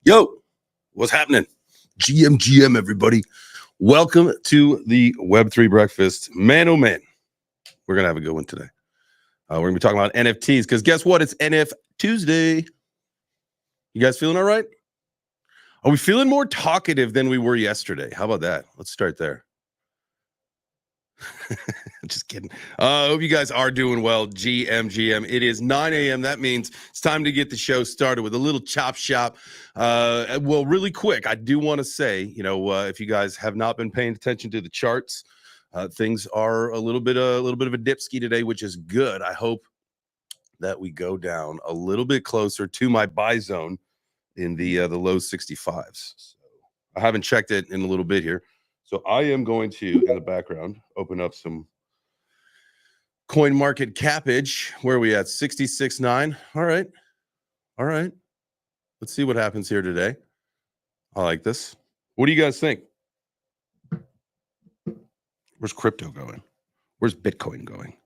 Yo, what's happening? GM, everybody. Welcome to the Web3 breakfast. Man, oh man, we're going to have a good one today. We're going to be talking about NFTs because guess what? It's NF Tuesday. You guys feeling all right? Are we feeling more talkative than we were yesterday? How about that? Let's start there. Just kidding. I hope you guys are doing well. GM. It is 9 a.m. That means it's time to get the show started with a little chop shop. Well, really quick, I do want to say, if you guys have not been paying attention to the charts, things are a little bit of a dipski today, which is good. I hope that we go down a little bit closer to my buy zone in the low 65s. So I haven't checked it in a little bit here. So I am going to, in the background, open up some coin market capage. Where are we at? 66.9. All right. Let's see what happens here today. I like this. What do you guys think? Where's crypto going? Where's Bitcoin going?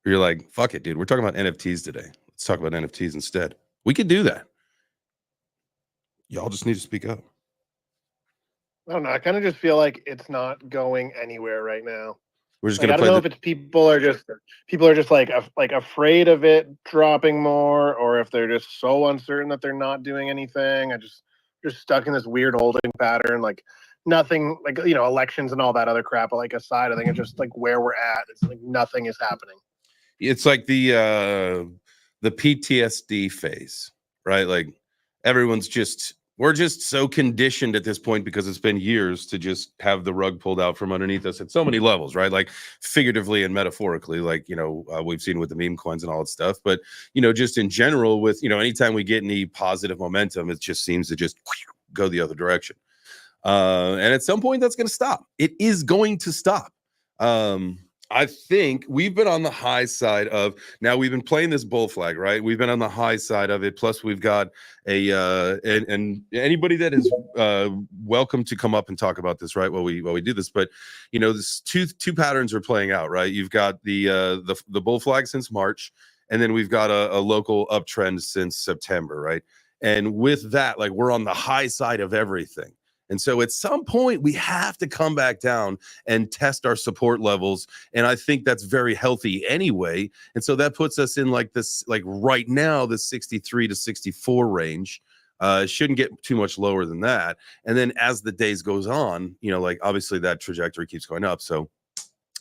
Or you're like, fuck it, dude. We're talking about NFTs today. Let's talk about NFTs instead. We could do that. Y'all just need to speak up. I don't know. I kind of just feel like it's not going anywhere right now. We're just I gonna don't know if it's people are just like afraid of it dropping more, or if they're just so uncertain that they're not doing anything. I just stuck in this weird holding pattern, like nothing, like elections and all that other crap. Like aside, I think it's just like where we're at. It's like nothing is happening. It's like the PTSD phase, right? Like we're just so conditioned at this point because it's been years to just have the rug pulled out from underneath us at so many levels, right? Like figuratively and metaphorically, like, we've seen with the meme coins and all that stuff. But, just in general with, anytime we get any positive momentum, it just seems to just go the other direction. And at some point that's going to stop. It is going to stop. I think we've been on the high side of, now we've been playing this bull flag, right? We've been on the high side of it. Plus we've got and anybody that is welcome to come up and talk about this, right? While we do this, but this two patterns are playing out, right? You've got the bull flag since March, and then we've got a local uptrend since September, right? And with that, like, we're on the high side of everything. And so at some point we have to come back down and test our support levels. And I think that's very healthy anyway. And so that puts us in like this, like right now, the 63 to 64 range. Shouldn't get too much lower than that. And then as the days goes on, like obviously that trajectory keeps going up. So,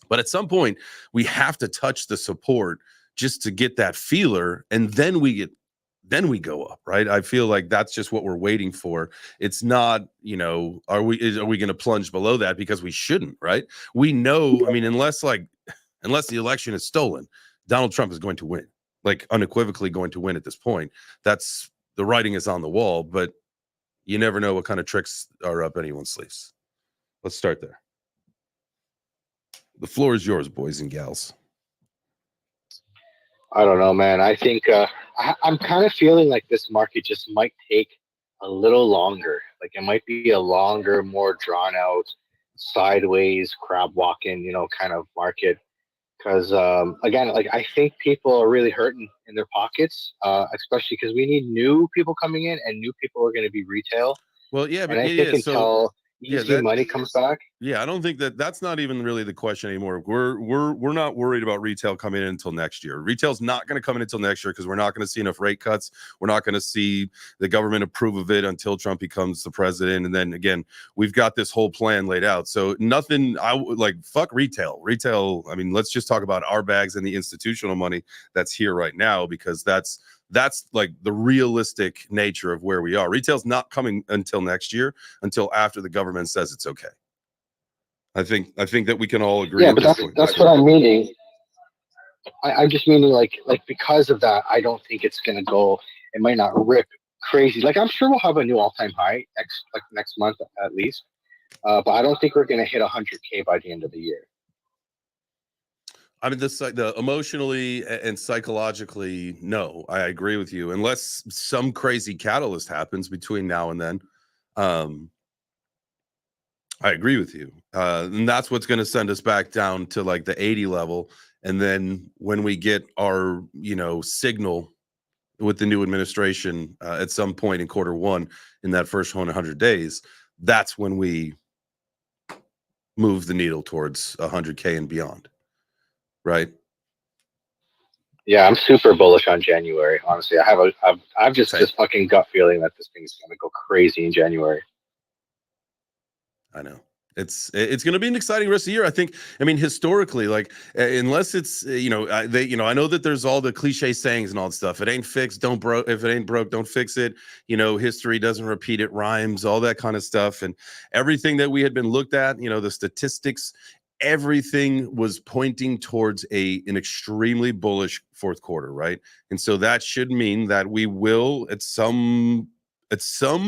but at some point we have to touch the support just to get that feeler. And then we go up, right? I feel like that's just what we're waiting for. It's not, are we going to plunge below that? Because we shouldn't, right? We know, I mean, unless the election is stolen, Donald Trump is going to win, like unequivocally going to win at this point. That's, the writing is on the wall, but you never know what kind of tricks are up anyone's sleeves. Let's start there. The floor is yours, boys and gals. I don't know, man. I think I'm kind of feeling like this market just might take a little longer. Like it might be a longer, more drawn out, sideways, crab walking, kind of market. Because again, like I think people are really hurting in their pockets, especially because we need new people coming in, and new people are going to be retail. Well, yeah, but and I think until easy money comes back. Yeah, I don't think that's not even really the question anymore. We're not worried about retail coming in until next year. Retail's not going to come in until next year because we're not going to see enough rate cuts. We're not going to see the government approve of it until Trump becomes the president. And then again, we've got this whole plan laid out. So nothing, fuck retail. Retail, I mean, let's just talk about our bags and the institutional money that's here right now, because that's like the realistic nature of where we are. Retail's not coming until next year, until after the government says it's okay. I think that we can all agree. Yeah, but that's what I'm meaning. I'm just meaning like because of that, I don't think it's gonna go. It might not rip crazy. Like I'm sure we'll have a new all-time high next month at least, but I don't think we're gonna hit 100K by the end of the year. I mean, the emotionally and psychologically, no, I agree with you. Unless some crazy catalyst happens between now and then, I agree with you. And that's what's going to send us back down to like the 80 level. And then when we get our, signal with the new administration at some point in Q1 in that first 100 days, that's when we move the needle towards 100K and beyond, right? Yeah, I'm super bullish on January. Honestly, I've just this fucking gut feeling that this thing's gonna go crazy in January. I know. It's going to be an exciting rest of the year. I think. I mean, historically, like unless it's I know that there's all the cliche sayings and all that stuff. It ain't fixed, don't broke. If it ain't broke, don't fix it. History doesn't repeat, it rhymes. All that kind of stuff, and everything that we had been looked at. The statistics, everything was pointing towards an extremely bullish fourth quarter, right? And so that should mean that we will at some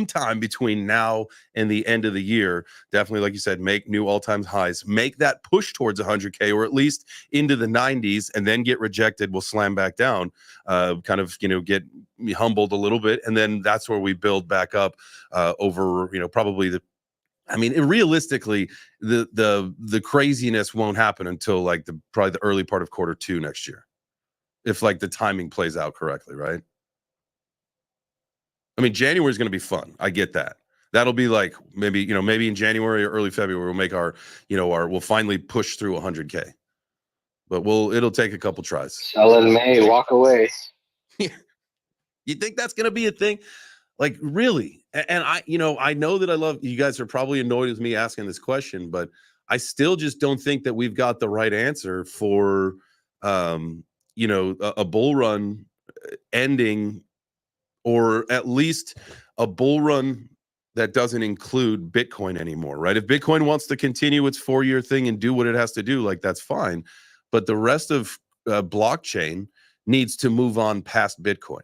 time between now and the end of the year, definitely, like you said, make new all-time highs, make that push towards 100K or at least into the 90s, and then get rejected. We'll slam back down, get humbled a little bit, and then that's where we build back up over, probably realistically, the craziness won't happen until like probably the early part of Q2 next year, if like the timing plays out correctly, right? I mean, January is going to be fun. I get that. That'll be like maybe in January or early February we'll make we'll finally push through 100K. But it'll take a couple tries. Sell in May, walk away. You think that's going to be a thing? Like, really? And I know that I love you guys are probably annoyed with me asking this question, but I still just don't think that we've got the right answer for a bull run ending, or at least a bull run that doesn't include Bitcoin anymore, right? If Bitcoin wants to continue its 4-year thing and do what it has to do, like that's fine. But the rest of blockchain needs to move on past Bitcoin.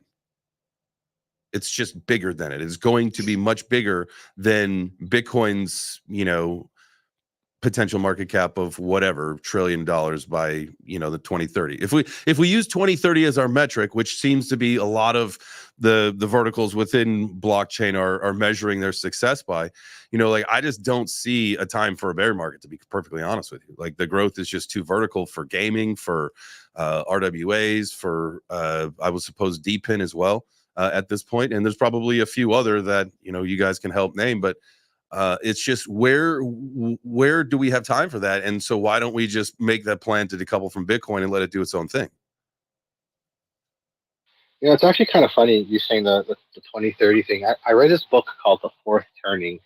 It's just bigger than it. It's going to be much bigger than Bitcoin's, potential market cap of whatever $1 trillion by the 2030. If we use 2030 as our metric, which seems to be a lot of the verticals within blockchain are measuring their success by, I just don't see a time for a bear market, to be perfectly honest with you. Like the growth is just too vertical for gaming, for RWAs, for I would suppose DPIN as well at this point, and there's probably a few other that you guys can help name, but it's just where do we have time for that? And so why don't we just make that plan to decouple from Bitcoin and let it do its own thing? It's actually kind of funny you saying the 2030 thing. I read this book called The Fourth Turning,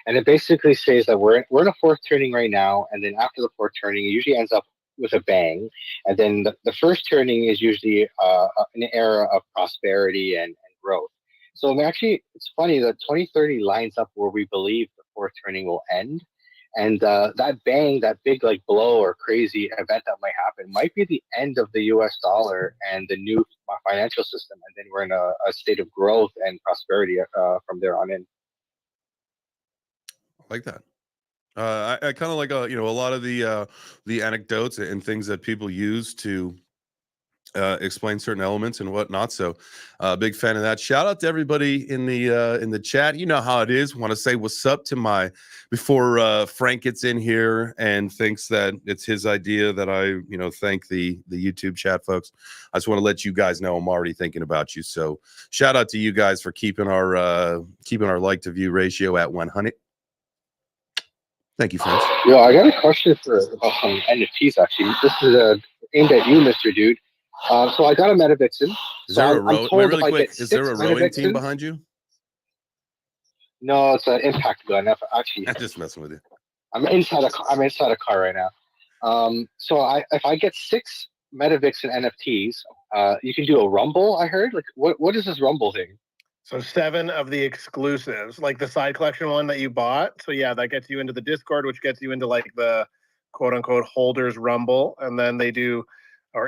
and it basically says that we're in a fourth turning right now, and then after the fourth turning, it usually ends up with a bang, and then the first turning is usually an era of prosperity and growth. So actually, it's funny that 2030 lines up where we believe the fourth turning will end. And that bang, that big like blow or crazy event that might happen might be the end of the US dollar and the new financial system. And then we're in a state of growth and prosperity from there on in. I like that. I kind of like a lot of the anecdotes and things that people use to explain certain elements and whatnot. So big fan of that. Shout out to everybody in the chat. You know how it is. Want to say what's up to before Frank gets in here and thinks that it's his idea that I thank the YouTube chat folks. I just want to let you guys know I'm already thinking about you. So shout out to you guys for keeping our like to view ratio at 100. Thank you, friends. Yo, I got a question about some NFTs actually. This is aimed at you, Mr. Dude. So I got a MetaVixen. Is there is there a rowing team behind you? No, it's an impact gun. Actually, I'm just messing with you. I'm inside a car right now. So if I get 6 MetaVixen NFTs, you can do a Rumble. I heard. Like, what is this Rumble thing? So 7 of the exclusives, like the side collection one that you bought. So yeah, that gets you into the Discord, which gets you into like the quote unquote holders Rumble, and then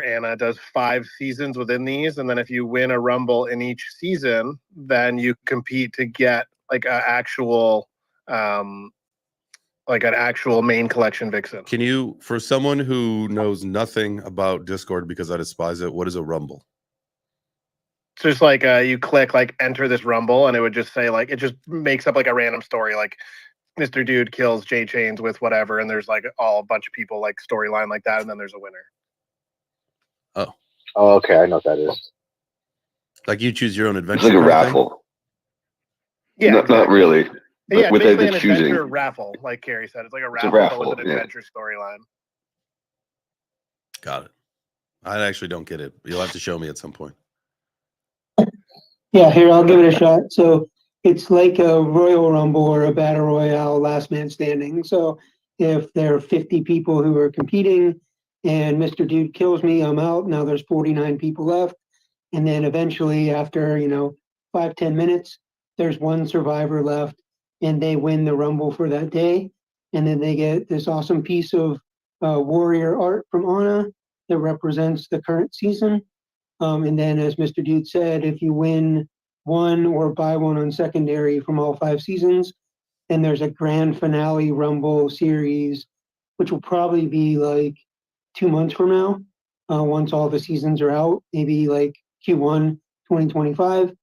Anna does 5 seasons within these, and then if you win a Rumble in each season, then you compete to get like an actual main collection Vixen. Can you, for someone who knows nothing about Discord because I despise it, what is a Rumble? It's just like you click like enter this Rumble, and it would just say like, it just makes up like a random story, like Mr. Dude kills J Chains with whatever, and there's like a bunch of people like storyline like that, and then there's a winner. Oh, okay, I know what that is. Like you choose your own It's adventure. like a kind of thing? raffle. Yeah, Not exactly. really. But Yeah, it's without basically the an choosing. adventure raffle, like Carrie said. It's like a It's a raffle, but with raffle, an yeah. adventure storyline. Got it. I actually don't get it. You'll have to show me at some point. Yeah, here, I'll give it a shot. So it's like a Royal Rumble or a Battle Royale, last man standing. So if there are 50 people who are competing and Mr. Dude kills me, I'm out. Now there's 49 people left. And then eventually, after, 5-10 minutes, there's one survivor left and they win the Rumble for that day. And then they get this awesome piece of warrior art from Anna that represents the current season. And then, as Mr. Dude said, if you win one or buy one on secondary from all 5 seasons, then there's a grand finale Rumble series, which will probably be like 2 months from now, once all the seasons are out, maybe like Q1 2025.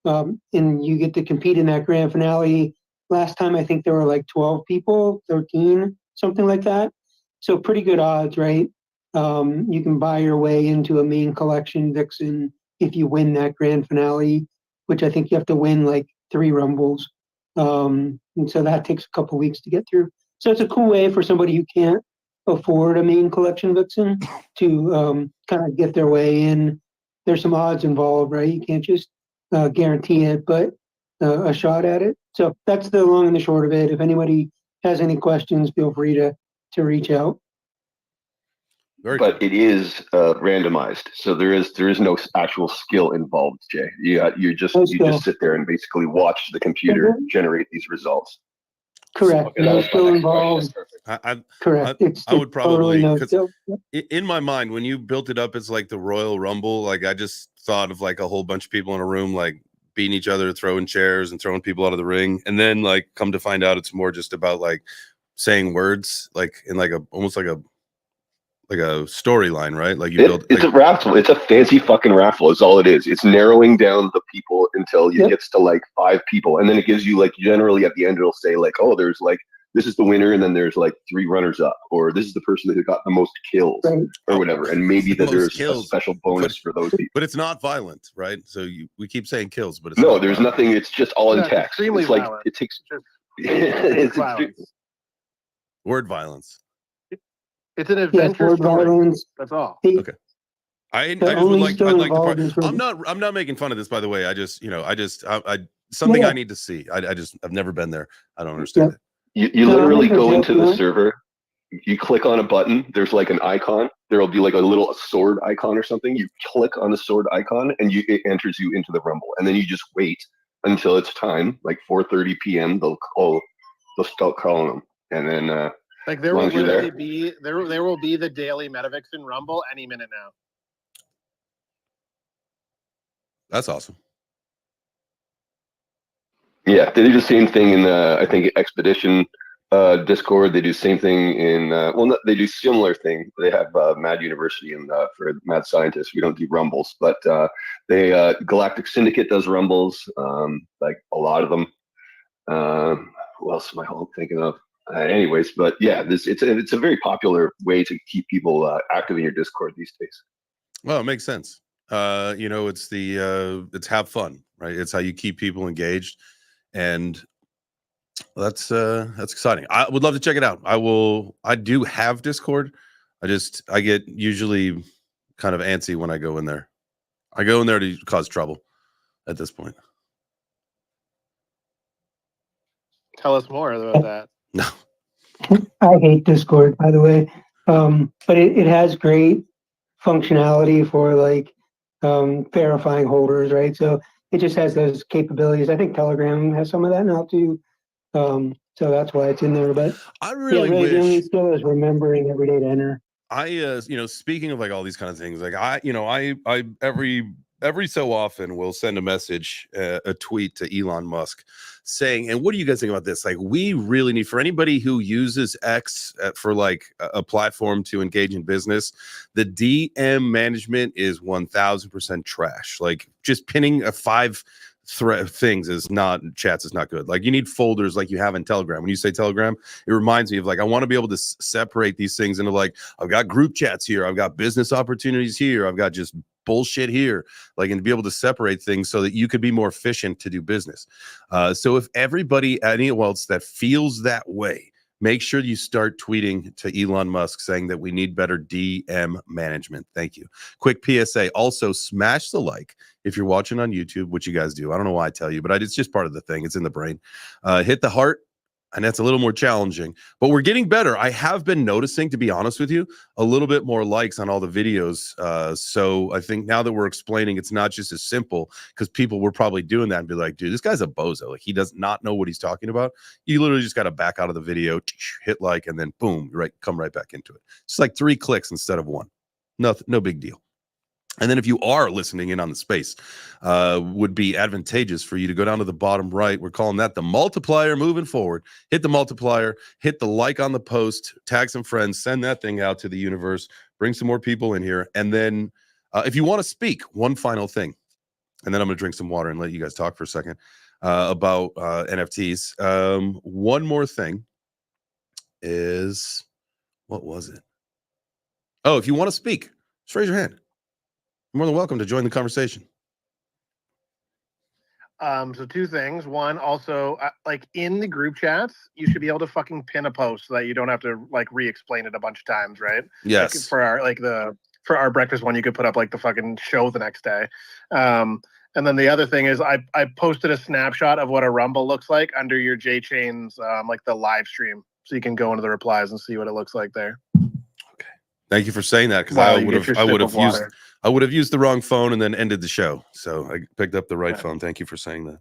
And you get to compete in that grand finale. Last time, I think there were like 12 people, 13, something like that. So pretty good odds, right? You can buy your way into a main collection Vixen if you win that grand finale, which I think you have to win like 3 Rumbles. And so that takes a couple weeks to get through. So it's a cool way for somebody who can't afford a main collection Vixen to kind of get their way in. There's some odds involved, right? You can't just guarantee it, but a shot at it. So that's the long and the short of it. If anybody has any questions, feel free to reach out. Very But cool. it is randomized, so there is no actual skill involved, Jay. You just sit there and basically watch the computer generate these results. Correct. Okay, that No was my skill next question. involved. That's perfect. Correct. I would probably, no because skill. Yep. in my mind, when you built it up as like the Royal Rumble, like I just thought of like a whole bunch of people in a room, like beating each other, throwing chairs and throwing people out of the ring. And then like come to find out it's more just about like saying words, like in like almost like a storyline, right? Like you build It's like, a raffle. It's a fancy fucking raffle. Is all it is. It's narrowing down the people until it gets to like 5 people, and then it gives you like generally at the end it'll say like, oh, there's like this is the winner, and then there's like 3 runners up, or this is the person who got the most kills, Right. or whatever, and maybe The that most there's kills, a special bonus for those people. but it's not violent, right? So we keep saying kills, but it's No, not there's violent. nothing. It's just all in It's text. extremely It's like violent. it takes. It's violence. Word violence. It's an Yes, adventure word story. violence. That's all. Okay. I just would only like skill I'd like the part. involved is for I'm not making fun of this, by the way. I just something Yeah. I need to see. I've never been there. I don't understand it. You No, literally I'm go making into a the joke, server. You click on a button. There's like an icon. There will be like a little sword icon or something. You click on the sword icon, and it enters you into the Rumble. And then you just wait until it's time, like 4:30 p.m. They'll start calling them, and then Like there will literally be there will be the daily Metavixen Rumble any minute now. That's awesome. Yeah, they do the same thing in I think Expedition Discord. They do the same thing in they do similar thing. They have Mad University and for Mad Scientists. We don't do Rumbles, but they Galactic Syndicate does Rumbles, like a lot of them. Who else am I thinking of? Anyways, but yeah, it's a very popular way to keep people active in your Discord these days. Well, it makes sense. It's have fun, right? It's how you keep people engaged, and that's exciting. I would love to check it out. I do have Discord. I get usually kind of antsy when I go in there. I go in there to cause trouble at this point. Tell us more about that. No. I hate Discord, by the way. But it has great functionality for like verifying holders, right? So it just has those capabilities. I think Telegram has some of that now too. So that's why it's in there. But I really the only wish skill is remembering every day to enter. Speaking of like all these kind of things, like I every so often will send a message, a tweet to Elon Musk saying, and what do you guys think about this? Like, we really need, for anybody who uses X for like a platform to engage in business, the DM management is 1000% trash. Like just pinning a 5 things is not chats is not good. Like you need folders like you have in Telegram. When you say Telegram, it reminds me of like I want to be able to separate these things into like I've got group chats here, I've got business opportunities here, I've got just bullshit here, like, and to be able to separate things so that you could be more efficient to do business. So if everybody anyone else that feels that way, make sure you start tweeting to Elon Musk saying that we need better DM management. Thank you. Quick PSA. Also, smash the like if you're watching on YouTube, which you guys do. I don't know why I tell you, but it's just part of the thing. It's in the brain. Hit the heart, and that's a little more challenging. But we're getting better. I have been noticing, to be honest with you, a little bit more likes on all the videos. So I think now that we're explaining, it's not just as simple, because people were probably doing that and be like, dude, this guy's a bozo. Like, he does not know what he's talking about. You literally just got to back out of the video, hit like, and then boom, come right back into it. It's like 3 clicks instead of 1. Nothing, no big deal. And then if you are listening in on the space, would be advantageous for you to go down to the bottom right. We're calling that the multiplier moving forward. Hit the multiplier, hit the like on the post, tag some friends, send that thing out to the universe, bring some more people in here. And then if you want to speak, one final thing, and then I'm going to drink some water and let you guys talk for a second about NFTs. One more thing is, what was it? Oh, if you want to speak, just raise your hand. You're more than welcome to join the conversation. So 2 things. One, also, like in the group chats, you should be able to fucking pin a post so that you don't have to like re-explain it a bunch of times, right? Yes. Like for our breakfast one, you could put up like the fucking show the next day. And then the other thing is I posted a snapshot of what a Rumble looks like under your J-Chains, like the live stream. So you can go into the replies and see what it looks like there. Okay. Thank you for saying that, because I would have used the wrong phone and then ended the show. So I picked up the right phone. Thank you for saying that.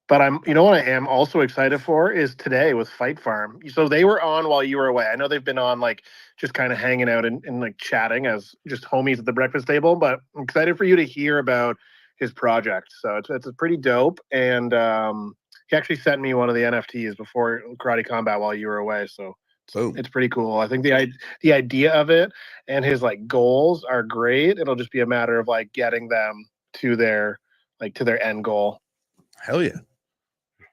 But you know what I am also excited for is today with Fight Farm. So they were on while you were away. I know they've been on like just kind of hanging out and like chatting as just homies at the breakfast table, but I'm excited for you to hear about his project. So it's pretty dope. And he actually sent me one of the NFTs before Karate Combat while you were away. So it's pretty cool. I think the idea of it and his like goals are great. It'll just be a matter of like getting them to their end goal. Hell yeah.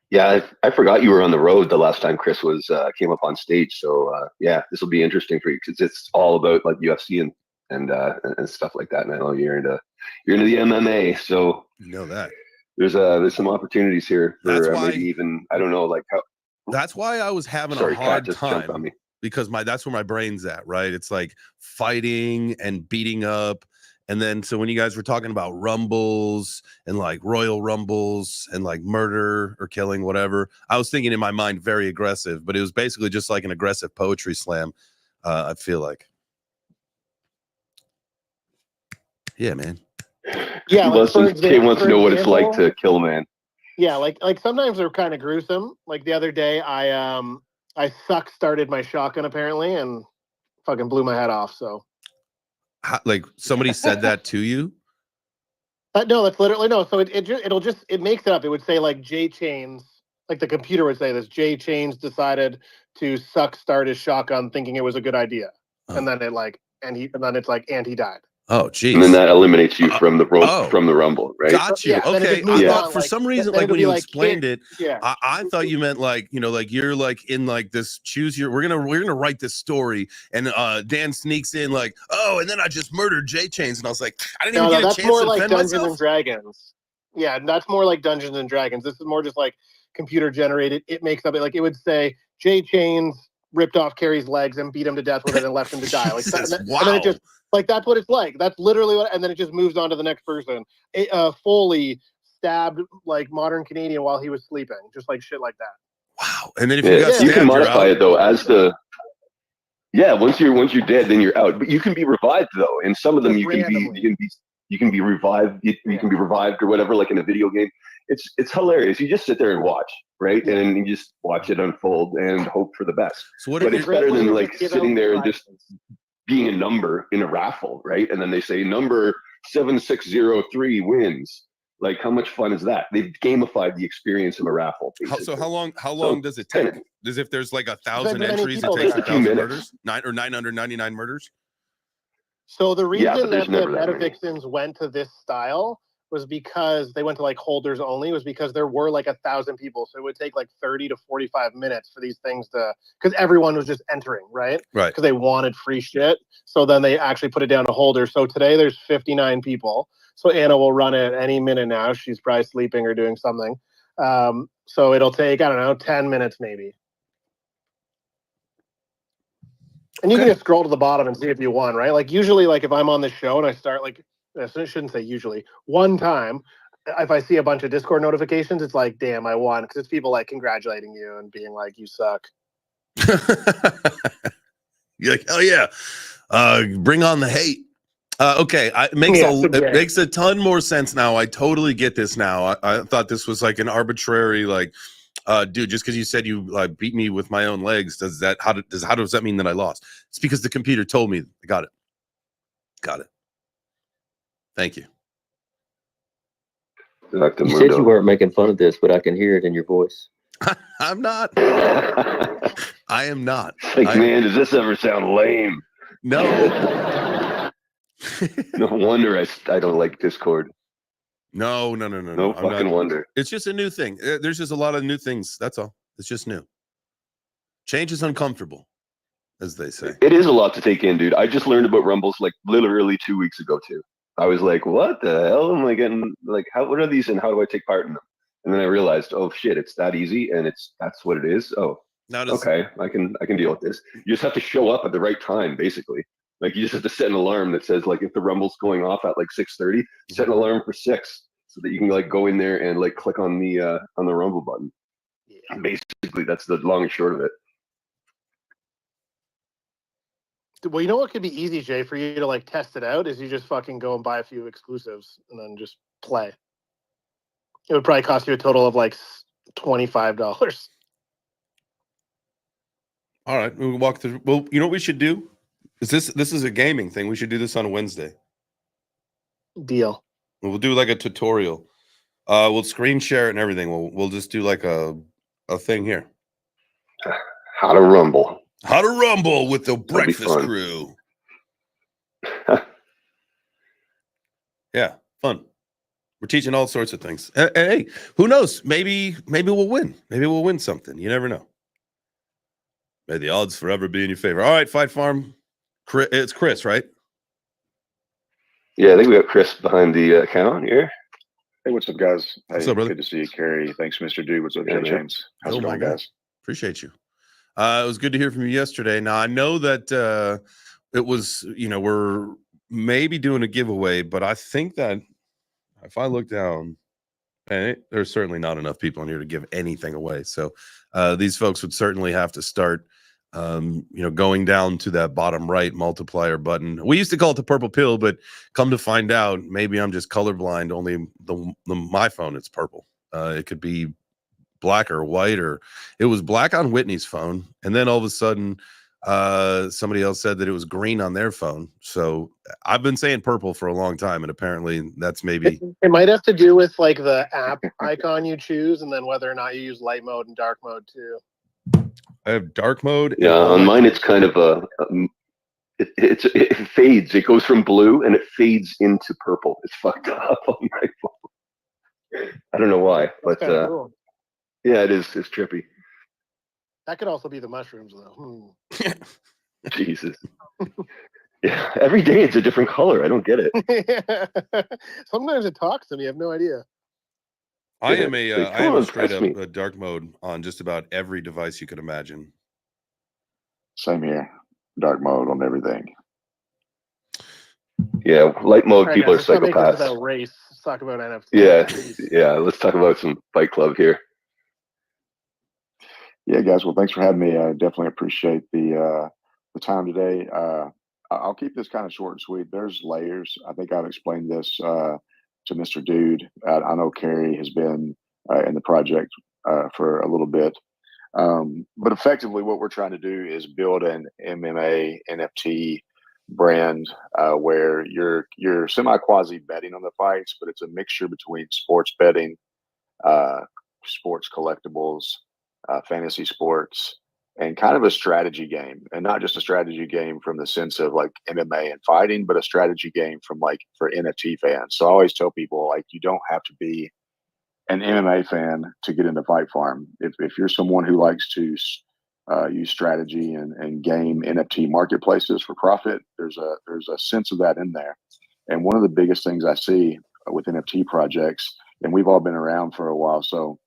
Yeah, I forgot you were on the road the last time Chris was came up on stage. So yeah, this will be interesting for you because it's all about like UFC and stuff like that. And I know you're into the MMA, so you know that there's some opportunities here for that's why, maybe even I don't know like how. That's why I was having a hard time, because that's where my brain's at, right? It's like fighting and beating up. And then so when you guys were talking about rumbles and like royal rumbles and like murder or killing, whatever, I was thinking in my mind very aggressive, but it was basically just like an aggressive poetry slam. I feel like. Yeah, man. Yeah, Kay wants to know what it's like to kill man. Yeah, like sometimes they're kind of gruesome. Like the other day, I started my shotgun apparently and fucking blew my head off. So, like somebody said that to you? No, that's literally no. So it makes it up. It would say like J-Chains, like the computer would say this. J-Chains decided to start his shotgun, thinking it was a good idea, and then he died. Oh, geez. And then that eliminates you from the rumble, right? Got you. Okay. I thought for some reason, like when you explained it, I thought you meant like, you know, like you're like in like this we're gonna write this story, and Dan sneaks in like, oh, and then I just murdered J-Chains, and I was like, I didn't even get a chance more to like defend Dungeons myself. and Dragons. Yeah, that's more like Dungeons and Dragons. This is more just like computer generated. It makes up like it would say J-Chains ripped off Carrie's legs and beat him to death with it and left him to die. Like Jesus, and then it just like that's what it's like. That's literally what, and then it just moves on to the next person. Foley stabbed like modern Canadian while he was sleeping, just like shit like that. Wow. And then if you got stabbed, you can modify it though as the once you're dead, then you're out. But you can be revived though. And some of them you can be revived. You can be revived or whatever, like in a video game. It's hilarious. You just sit there and watch, right? And you just watch it unfold and hope for the best. So but it's better than like sitting there and just being a number in a raffle, right? And then they say number 7603 wins. Like, how much fun is that? They've gamified the experience of a raffle. So how long does it take? As if there's like 1,000 entries, it takes 1,000 murders, 999 murders. So the Yeah, reason but there's that the never that many. MetaVixens went to this style was because they went to like holders only, was because there were like 1,000 people. So it would take like 30 to 45 minutes for these things to, because everyone was just entering, right? Right. Because they wanted free shit. So then they actually put it down to holders. So today there's 59 people. So Anna will run it any minute now. She's probably sleeping or doing something. So it'll take, I don't know, 10 minutes maybe. And you can just scroll to the bottom and see if you won, right? Like usually, like if I'm on the show and I start like, I shouldn't say usually, one time, if I see a bunch of Discord notifications, it's like, damn, I won. Because it's people like congratulating you and being like, you suck. You're like, oh yeah, bring on the hate. Okay, it makes a ton more sense now. I totally get this now. I thought this was like an arbitrary, like, dude, just because you said you beat me with my own legs, how does that mean that I lost? It's because the computer told me. I got it. Thank you. You said you weren't making fun of this, but I can hear it in your voice. I'm not. I am not. Like, man, does this ever sound lame? No. No wonder I don't like Discord. No. No fucking wonder. It's just a new thing. There's just a lot of new things. That's all. It's just new. Change is uncomfortable, as they say. It is a lot to take in, dude. I just learned about Rumbles like literally 2 weeks ago too. I was like, what the hell am I getting? Like, what are these and how do I take part in them? And then I realized, oh shit, it's that easy and that's what it is. Oh, okay, I can deal with this. You just have to show up at the right time, basically. Like you just have to set an alarm that says like if the Rumble's going off at like 6:30, set an alarm for 6 so that you can like go in there and like click on the Rumble button. Yeah. Basically, that's the long and short of it. Well, you know what could be easy, Jay, for you to like test it out is you just fucking go and buy a few exclusives and then just play. It would probably cost you a total of like $25. All right, we'll walk through. Well, you know what we should do? This is a gaming thing. We should do this on a Wednesday. Deal. We'll do like a tutorial. We'll screen share it and everything. We'll just do like a thing here. How to rumble. How to rumble with the breakfast crew. Yeah, fun. We're teaching all sorts of things. Hey, who knows? Maybe we'll win. Maybe we'll win something. You never know. May the odds forever be in your favor. All right, Fight Farm. It's Chris, right? Yeah, I think we got Chris behind the account here. Hey, what's up, guys? Hey, what's up, brother? Good to see you, Kerry. Thanks, Mr. Dude. What's up, James? How's it going, guys? Appreciate you. It was good to hear from you yesterday. Now, I know that it was, we're maybe doing a giveaway, but I think that if I look down, there's certainly not enough people in here to give anything away. So these folks would certainly have to start, going down to that bottom right multiplier button. We used to call it the purple pill, but come to find out, maybe I'm just colorblind. Only my phone, it's purple. It could be black or white, or it was black on Whitney's phone, and then all of a sudden somebody else said that it was green on their phone. So I've been saying purple for a long time, and apparently that's maybe it might have to do with like the app icon you choose, and then whether or not you use light mode and dark mode too. I have dark mode. Yeah, on mine it's kind of it fades. It goes from blue and it fades into purple. It's fucked up on my phone. I don't know why, but cool. Yeah, it is. It's trippy. That could also be the mushrooms, though. Jesus. Yeah, every day it's a different color. I don't get it. Sometimes it talks to me. I have no idea. I am a straight up dark mode on just about every device you could imagine. Same here. Dark mode on everything. Yeah, light mode. Right, people guys, are psychopaths. About race. Let's talk about NFTs. Yeah. Let's talk about some Fight Club here. Yeah, guys. Well, thanks for having me. I definitely appreciate the time today. I'll keep this kind of short and sweet. There's layers. I think I've explained this to Mr. Dude. I know Kerry has been in the project for a little bit. But effectively what we're trying to do is build an MMA NFT brand where you're semi-quasi betting on the fights, but it's a mixture between sports betting, sports collectibles, fantasy sports, and kind of a strategy game, and not just a strategy game from the sense of like MMA and fighting, but a strategy game from like for NFT fans. So I always tell people like you don't have to be an MMA fan to get into Fight Farm. If you're someone who likes to use strategy and game NFT marketplaces for profit, there's a sense of that in there. And one of the biggest things I see with NFT projects, and we've all been around for a while, so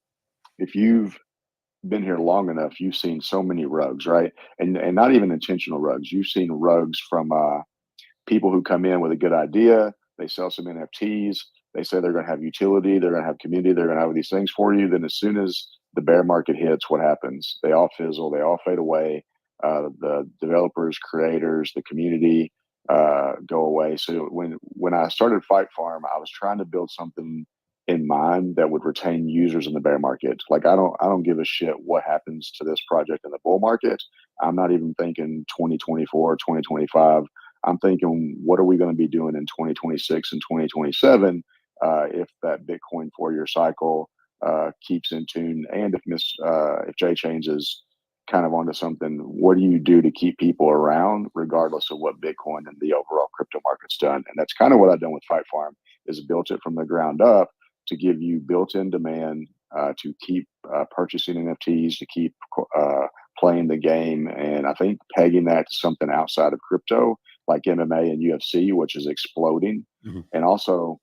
if you've been here long enough, you've seen so many rugs, right? And not even intentional rugs. You've seen rugs from people who come in with a good idea. They sell some NFTs. They say they're going to have utility. They're going to have community. They're going to have these things for you. Then as soon as the bear market hits, what happens? They all fizzle. They all fade away. The developers, creators, the community go away. So when I started Fight Farm, I was trying to build something in mind that would retain users in the bear market. Like I don't give a shit what happens to this project in the bull market. I'm not even thinking 2024, 2025. I'm thinking, what are we going to be doing in 2026 and 2027 if that Bitcoin 4-year cycle keeps in tune, and if J Chains is kind of onto something, what do you do to keep people around, regardless of what Bitcoin and the overall crypto market's done? And that's kind of what I've done with Fight Farm, is built it from the ground up to give you built-in demand to keep purchasing NFTs, to keep playing the game, and I think pegging that to something outside of crypto, like MMA and UFC, which is exploding. Mm-hmm. And also,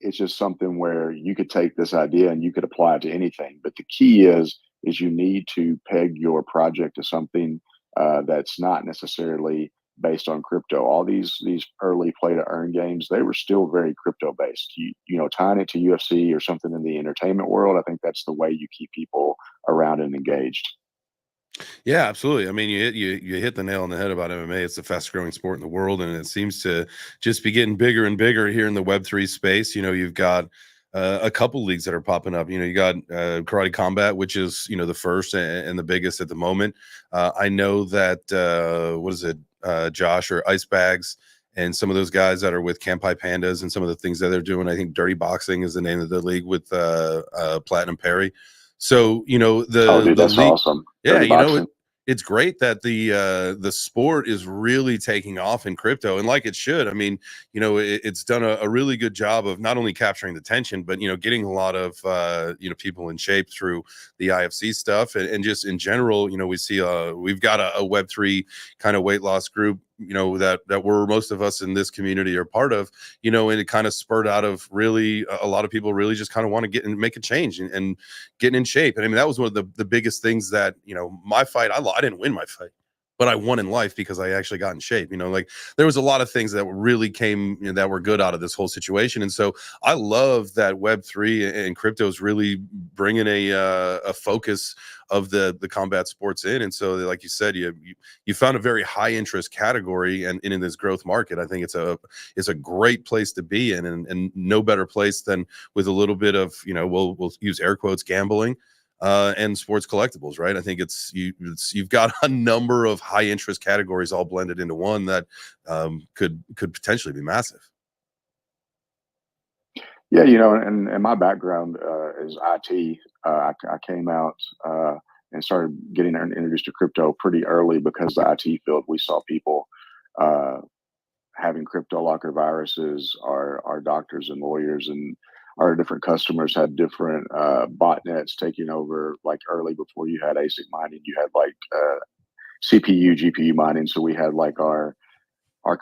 it's just something where you could take this idea and you could apply it to anything. But the key is you need to peg your project to something that's not necessarily based on crypto. All these early play to earn games, they were still very crypto based. You know, tying it to UFC or something in the entertainment world, I think that's the way you keep people around and engaged. Yeah, absolutely. I mean, you hit the nail on the head about MMA. It's the fastest growing sport in the world, and it seems to just be getting bigger and bigger here in the Web3 space. You know, you've got a couple leagues that are popping up. You know, you got Karate Combat, which is the first and the biggest at the moment. I know that what is it, Josh or Ice Bags, and some of those guys that are with Kampai Pandas and some of the things that they're doing. I think Dirty Boxing is the name of the league with Platinum Perry. So Oh, dude, that's league, awesome. yeah, Dirty Boxing. it's great that the sport is really taking off in crypto, and like it should. I mean, it's done a really good job of not only capturing the attention, but getting a lot of people in shape through the IFC stuff, and just in general, we see we've got a Web3 kind of weight loss group, that we're most of us in this community are part of, and it kind of spurred out of really a lot of people really just kind of want to get and make a change and getting in shape. And I mean, that was one of the biggest things that, my fight, I didn't win my fight, but I won in life because I actually got in shape. Like there was a lot of things that really came that were good out of this whole situation. And so I love that Web3 and crypto is really bringing a focus of the combat sports in. And so, like you said, you found a very high interest category, and in this growth market, I think it's a great place to be in, and no better place than with a little bit of we'll use air quotes, gambling and sports collectibles, right? I think you've got a number of high interest categories all blended into one that could potentially be massive. Yeah, and my background is IT. I came out and started getting introduced to crypto pretty early because the IT field, we saw people having crypto locker viruses. Our doctors and lawyers and our different customers had different botnets taking over. Like early, before you had ASIC mining, you had like CPU, GPU mining. So we had like our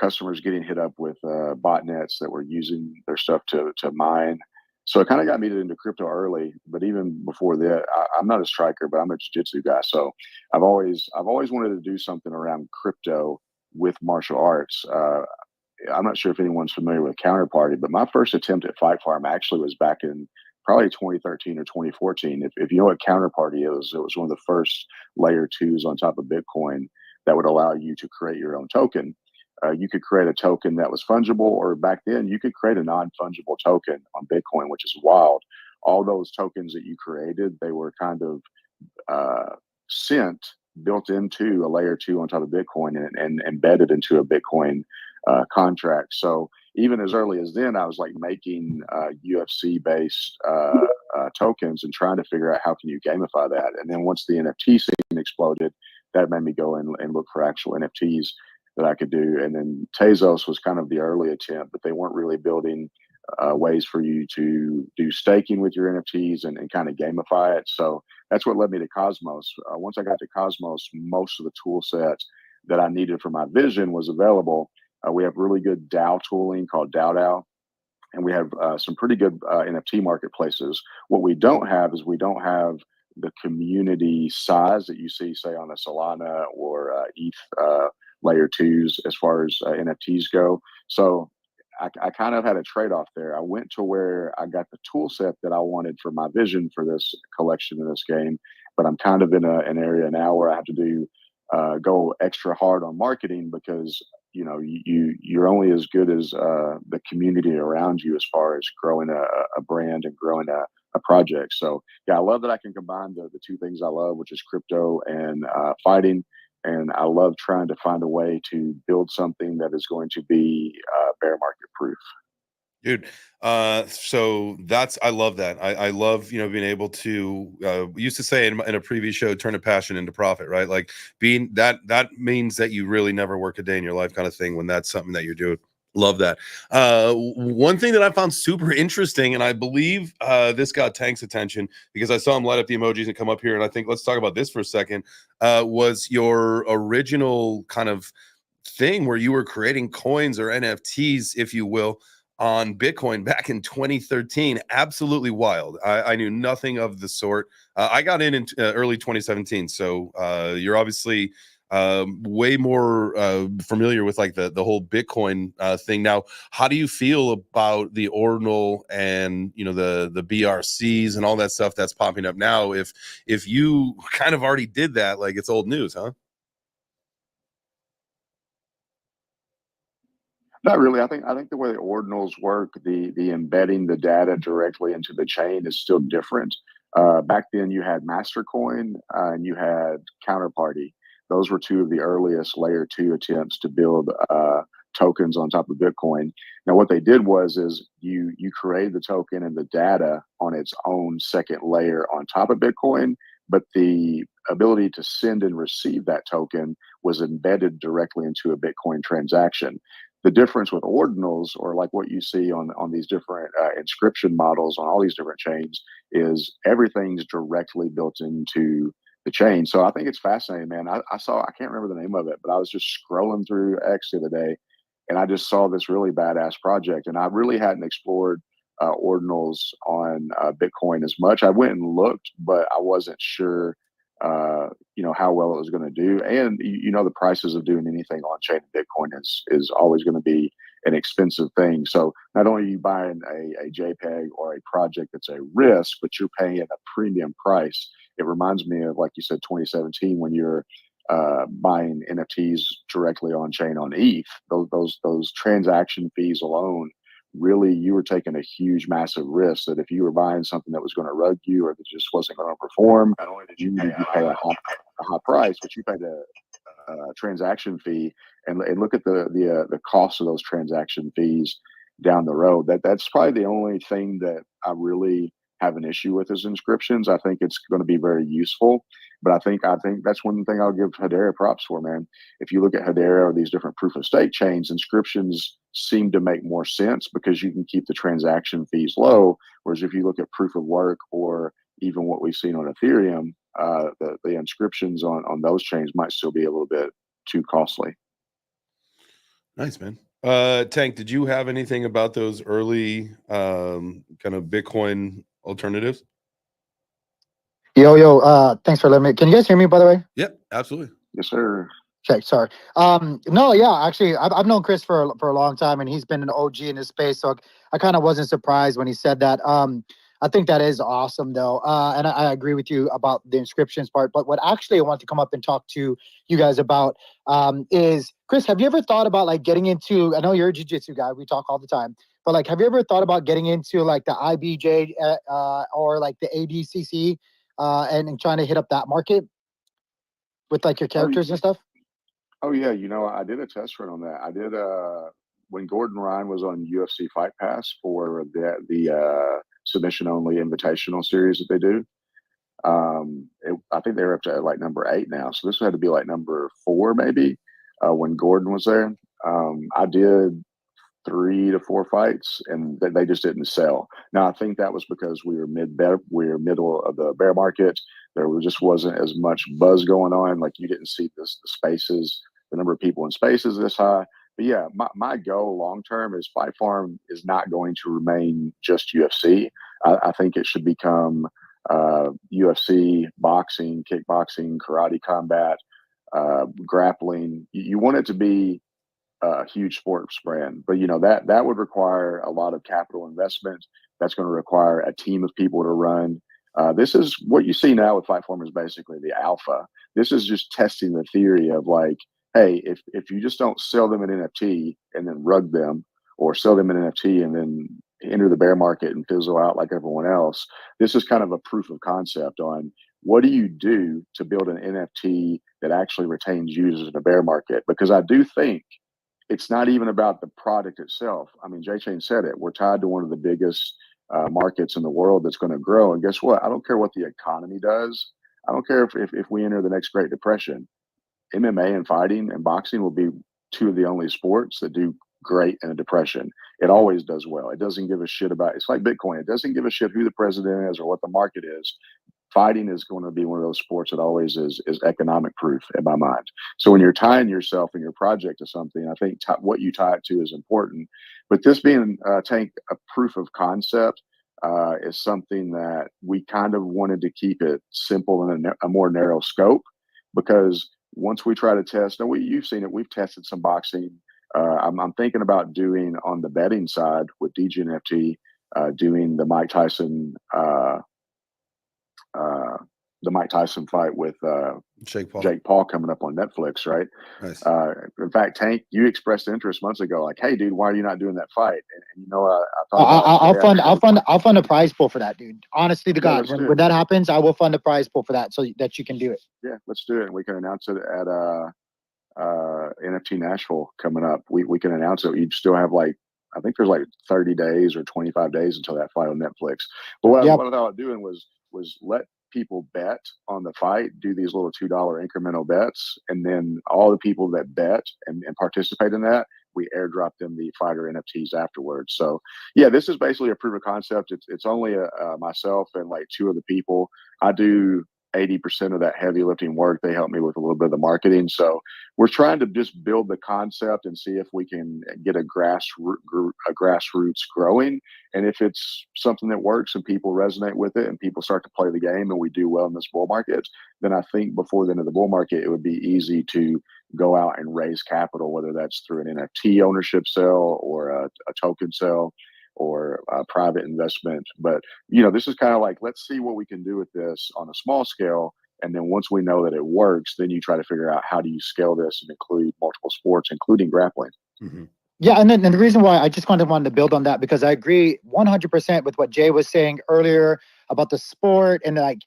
customers getting hit up with botnets that were using their stuff to mine. So it kind of got me into crypto early. But even before that, I'm not a striker, but I'm a jiu-jitsu guy. So I've always wanted to do something around crypto with martial arts. I'm not sure if anyone's familiar with Counterparty, but my first attempt at Fight Farm actually was back in probably 2013 or 2014. If you know what Counterparty is, it was one of the first layer 2s on top of Bitcoin that would allow you to create your own token. You could create a token that was fungible, or back then you could create a non-fungible token on Bitcoin, which is wild. All those tokens that you created, they were kind of built into a layer 2 on top of Bitcoin and embedded into a Bitcoin contract. So even as early as then, I was like making UFC based tokens and trying to figure out how can you gamify that. And then once the NFT scene exploded, that made me go and look for actual NFTs that I could do. And then Tezos was kind of the early attempt, but they weren't really building ways for you to do staking with your NFTs and kind of gamify it. So that's what led me to Cosmos. Once I got to Cosmos, most of the tool sets that I needed for my vision was available. We have really good DAO tooling called DAO, and we have some pretty good NFT marketplaces. What we don't have is we don't have the community size that you see, say, on a Solana or ETH layer twos as far as NFTs go. So I kind of had a trade-off there. I went to where I got the tool set that I wanted for my vision for this collection in this game, but I'm kind of in an area now where I have to do go extra hard on marketing because you're only as good as the community around you as far as growing a brand and growing a project. So yeah, I love that I can combine the two things I love, which is crypto and fighting. And I love trying to find a way to build something that is going to be bear market proof. Dude, so I love that. I love, being able to, we used to say in a previous show, turn a passion into profit, right? Like being that means that you really never work a day in your life kind of thing when that's something that you're doing. Love that. One thing that I found super interesting, and I believe this got Tank's attention because I saw him light up the emojis and come up here. And I think let's talk about this for a second, was your original kind of thing where you were creating coins or NFTs, if you will, on Bitcoin back in 2013. Absolutely wild. I knew nothing of the sort. I got in early 2017. So you're obviously way more familiar with like the whole Bitcoin thing. Now, how do you feel about the ordinal and the BRCs and all that stuff that's popping up now? If you kind of already did that, like it's old news, huh? Not really. I think the way the ordinals work, the embedding the data directly into the chain is still different. Back then, you had Mastercoin and you had Counterparty. Those were two of the earliest layer 2 attempts to build tokens on top of Bitcoin. Now, what they did is you create the token and the data on its own second layer on top of Bitcoin, but the ability to send and receive that token was embedded directly into a Bitcoin transaction. The difference with ordinals, or like what you see on these different inscription models on all these different chains, is everything's directly built into the chain. So I think it's fascinating, man. I can't remember the name of it, but I was just scrolling through X the other day, and I just saw this really badass project, and I really hadn't explored ordinals on Bitcoin as much. I went and looked, but I wasn't sure how well it was going to do. And the prices of doing anything on chain in Bitcoin is always going to be an expensive thing. So not only are you buying a JPEG or a project that's a risk, but you're paying a premium price. It reminds me of, like you said, 2017 when you're buying NFTs directly on chain on ETH. Those transaction fees alone, really, you were taking a huge, massive risk that if you were buying something that was going to rug you or that just wasn't going to perform, not only did you pay a high price, but you paid a transaction fee. And look at the cost of those transaction fees down the road. That's probably the only thing that I really have an issue with is inscriptions. I think it's going to be very useful, but I think that's one thing I'll give Hedera props for, man. If you look at Hedera or these different proof of stake chains, inscriptions seem to make more sense because you can keep the transaction fees low. Whereas if you look at proof of work or even what we've seen on Ethereum, the inscriptions on those chains might still be a little bit too costly. Nice, man. Tank, did you have anything about those early kind of Bitcoin alternatives? Yo, thanks for letting me. Can you guys hear me, by the way? Yep, absolutely. Yes, sir. Okay, sorry. No, yeah, actually, I've known Chris for a long time, and he's been an OG in this space, so I kind of wasn't surprised when he said that. I think that is awesome, though, and I agree with you about the inscriptions part. But what actually I want to come up and talk to you guys about is, Chris, have you ever thought about like getting into? I know you're a jiu-jitsu guy. We talk all the time, but like, have you ever thought about getting into like the IBJ or like the ADCC and trying to hit up that market with like your characters and stuff? Oh yeah, I did a test run on that. I did when Gordon Ryan was on UFC Fight Pass for the submission only invitational series that they do. I think they're up to like number 8 now. So this had to be like number 4 maybe when Gordon was there. I did 3 to 4 fights, and they just didn't sell. Now I think that was because we were middle of the bear market. There just wasn't as much buzz going on. Like you didn't see the spaces, the number of people in spaces this high. But yeah, my goal long term is Fight Farm is not going to remain just UFC. I think it should become UFC, boxing, kickboxing, karate combat, grappling. You want it to be a huge sports brand, but that would require a lot of capital investment. That's going to require a team of people to run. This is what you see now with Fightform is basically the alpha. This is just testing the theory of like, hey, if you just don't sell them an NFT and then rug them, or sell them an NFT and then enter the bear market and fizzle out like everyone else, this is kind of a proof of concept on what do you do to build an NFT that actually retains users in a bear market. Because I do think it's not even about the product itself. I mean, Jay Chain said it. We're tied to one of the biggest markets in the world that's going to grow. And guess what? I don't care what the economy does. I don't care if we enter the next Great Depression. MMA and fighting and boxing will be 2 of the only sports that do great in a depression. It always does well. It doesn't give a shit about. It's like Bitcoin. It doesn't give a shit who the president is or what the market is. Fighting is going to be one of those sports that always is economic proof in my mind. So when you're tying yourself and your project to something, I think what you tie it to is important. But this being Tank, a proof of concept is something that we kind of wanted to keep it simple and a more narrow scope, because once we try to test, and you've seen it, we've tested some boxing. I'm thinking about doing on the betting side with DGNFT, doing the Mike Tyson fight with Jake Paul coming up on Netflix, right? Nice. In fact, Tank, you expressed interest months ago, like, "Hey, dude, why are you not doing that fight?" And I thought I'll fund a prize pool for that, dude. Honestly, to God, when that happens, I will fund a prize pool for that so that you can do it. Yeah, let's do it. We can announce it at NFT Nashville coming up. We can announce it. You still have like, I think there's like 30 days or 25 days until that fight on Netflix. But what I was doing was let people bet on the fight, do these little $2 incremental bets, and then all the people that bet and participate in that, we airdrop them the fighter NFTs afterwards. So yeah, this is basically a proof of concept. It's only myself and like 2 other people. I do 80% of that heavy lifting work. They help me with a little bit of the marketing. So we're trying to just build the concept and see if we can get a grassroots growing. And if it's something that works and people resonate with it and people start to play the game and we do well in this bull market, then I think before the end of the bull market, it would be easy to go out and raise capital, whether that's through an NFT ownership sale or a token sale or private investment. But this is kind of like, let's see what we can do with this on a small scale, and then once we know that it works, then you try to figure out how do you scale this and include multiple sports, including grappling. Mm-hmm. Yeah, and the reason why I just wanted to build on that, because I agree 100% with what Jay was saying earlier about the sport and like,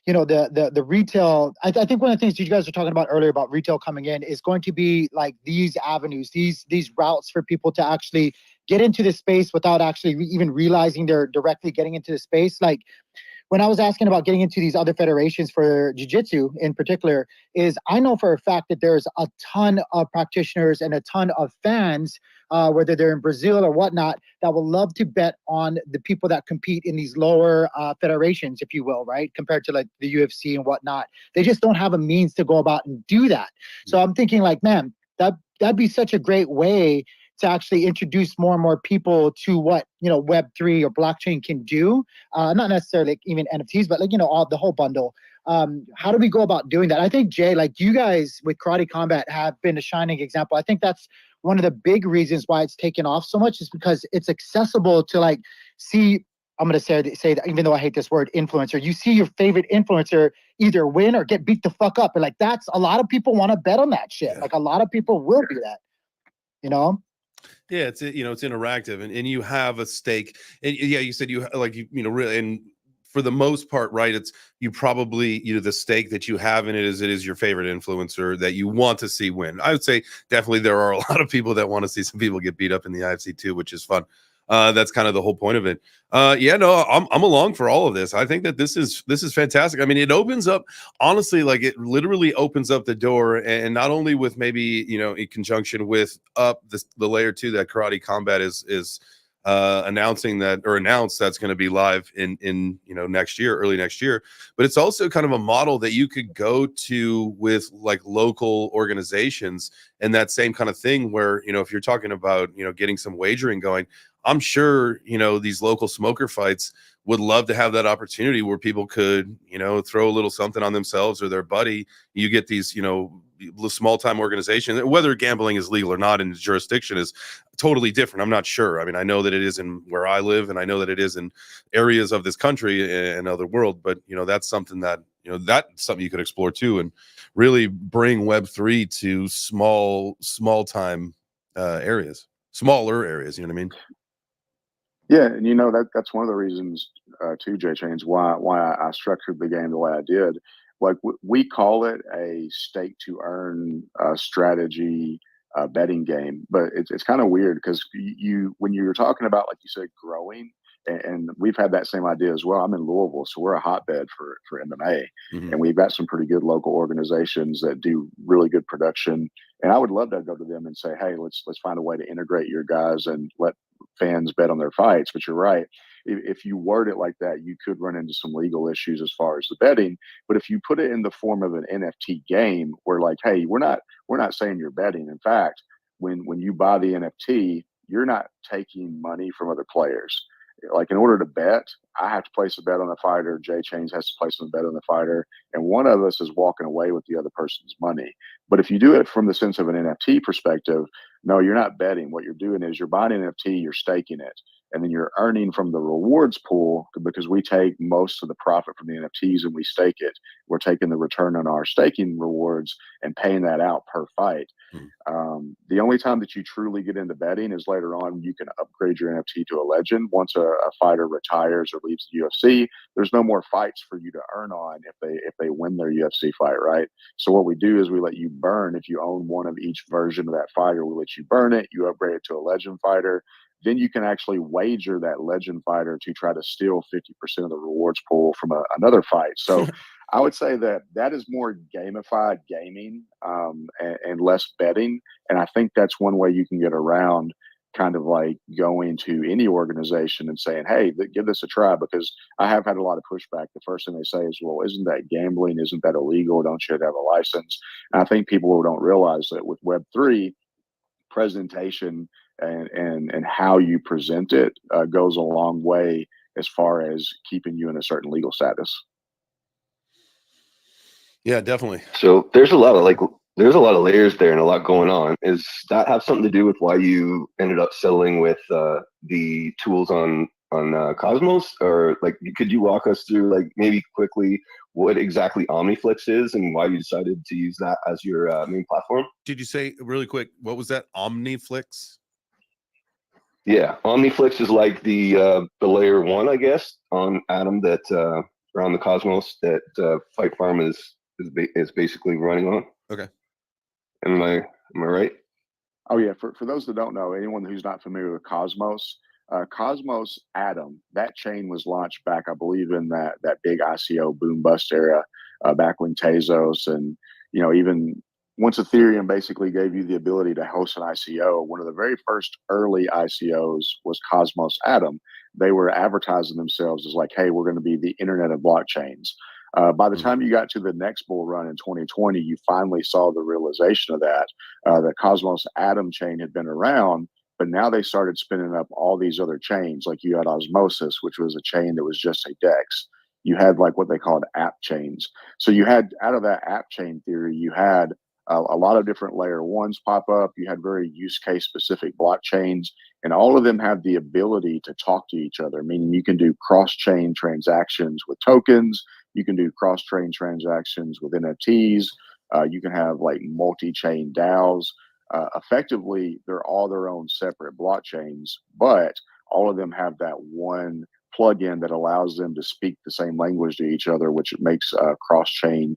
the retail. I think one of the things you guys were talking about earlier about retail coming in is going to be like these avenues, these routes for people to actually get into the space without actually even realizing they're directly getting into the space. Like when I was asking about getting into these other federations for jiu-jitsu in particular, is I know for a fact that there's a ton of practitioners and a ton of fans, whether they're in Brazil or whatnot, that will love to bet on the people that compete in these lower federations, if you will, right? Compared to like the UFC and whatnot. They just don't have a means to go about and do that. So I'm thinking like, man, that'd be such a great way to actually introduce more and more people to what Web3 or blockchain can do. Not necessarily even NFTs, but like all the whole bundle. How do we go about doing that? I think Jay, like you guys with Karate Combat have been a shining example. I think that's one of the big reasons why it's taken off so much, is because it's accessible to like see. I'm gonna say that, even though I hate this word, influencer. You see your favorite influencer either win or get beat the fuck up, and like that's a lot of people want to bet on that shit. Like a lot of people will do that. Yeah, it's interactive, and you have a stake. And yeah, you said really, and for the most part, right? It's you probably the stake that you have in it is your favorite influencer that you want to see win. I would say definitely there are a lot of people that want to see some people get beat up in the IFC too, which is fun. That's kind of the whole point of it. Yeah, no, I'm along for all of this. I think that this is fantastic. I mean, it opens up, honestly, like it literally opens up the door, and not only with maybe, you know, in conjunction with the layer 2 that Karate Combat is announcing that, or announced that's going to be live in you know, next year, early next year. But it's also kind of a model that you could go to with like local organizations, and that same kind of thing where, you know, if you're talking about, you know, getting some wagering going, I'm sure, you know, these local smoker fights would love to have that opportunity where people could, you know, throw a little something on themselves or their buddy. You get these, you know, small time organizations, whether gambling is legal or not in the jurisdiction is totally different. I'm not sure. I mean, I know that it is in where I live, and I know that it is in areas of this country and other world, but you know, that's something that, you know, that's something you could explore too, and really bring Web3 to small time areas, smaller areas. You know what I mean? Yeah, and you know that's one of the reasons too, J Chains, why I structured the game the way I did. Like we call it a stake to earn strategy betting game, but it's kind of weird because you when you're talking about, like you said, growing, and we've had that same idea as well. I'm in Louisville, so we're a hotbed for MMA, Mhm. and we've got some pretty good local organizations that do really good production. And I would love to go to them and say, hey, let's find a way to integrate your guys and let fans bet on their fights. But you're right. If you word it like that, you could run into some legal issues as far as the betting. But if you put it in the form of an NFT game, where like, hey, we're not saying you're betting. In fact, when you buy the NFT, you're not taking money from other players. Like in order to bet, I have to place a bet on the fighter. Jay Chains has to place a bet on the fighter, and one of us is walking away with the other person's money. But if you do it from the sense of an NFT perspective, no, you're not betting. What you're doing is you're buying an NFT, you're staking it, and then you're earning from the rewards pool because we take most of the profit from the NFTs and we stake it. We're taking the return on our staking rewards and paying that out per fight. Mhm. The only time that you truly get into betting is later on. You can upgrade your NFT to a legend. Once a fighter retires or leaves the UFC, there's no more fights for you to earn on if they win their UFC fight, right? So what we do is we let you burn. If you own one of each version of that fighter, we let you burn it. You upgrade it to a legend fighter. Then you can actually wager that legend fighter to try to steal 50% of the rewards pool from another fight. So I would say that is more gamified gaming, and less betting. And I think that's one way you can get around kind of like going to any organization and saying, hey, give this a try, because I have had a lot of pushback. The first thing they say is, well, isn't that gambling? Isn't that illegal? Don't you have a license? And I think people who don't realize that with Web3, presentation and how you present it goes a long way as far as keeping you in a certain legal status. Yeah, definitely. So there's a lot of layers there and a lot going on. Is that have something to do with why you ended up settling with the tools on Cosmos, or like could you walk us through like maybe quickly what exactly OmniFlix is and why you decided to use that as your main platform? Did you say really quick, what was that? OmniFlix? Yeah, OmniFlix is like the layer 1, I guess, on Atom that or on the Cosmos that Fight Farm is basically running on. Okay. Am I right? Oh yeah, for those that don't know, anyone who's not familiar with Cosmos, Cosmos Atom, that chain was launched back, I believe, in that big ICO boom bust era, back when Tezos and even once Ethereum basically gave you the ability to host an ICO. One of the very first early ICOs was Cosmos Atom. They were advertising themselves as like, hey, we're going to be the internet of blockchains. By the time you got to the next bull run in 2020, you finally saw the realization of that. The Cosmos Atom chain had been around, but now they started spinning up all these other chains. Like you had Osmosis, which was a chain that was just a DEX. You had like what they called app chains. So you had, out of that app chain theory, you had a lot of different layer ones pop up. You had very use case specific blockchains, and all of them have the ability to talk to each other, meaning you can do cross chain transactions with tokens. You can do cross chain transactions with NFTs. You can have like multi chain DAOs. Effectively, they're all their own separate blockchains, but all of them have that one plugin that allows them to speak the same language to each other, which makes cross chain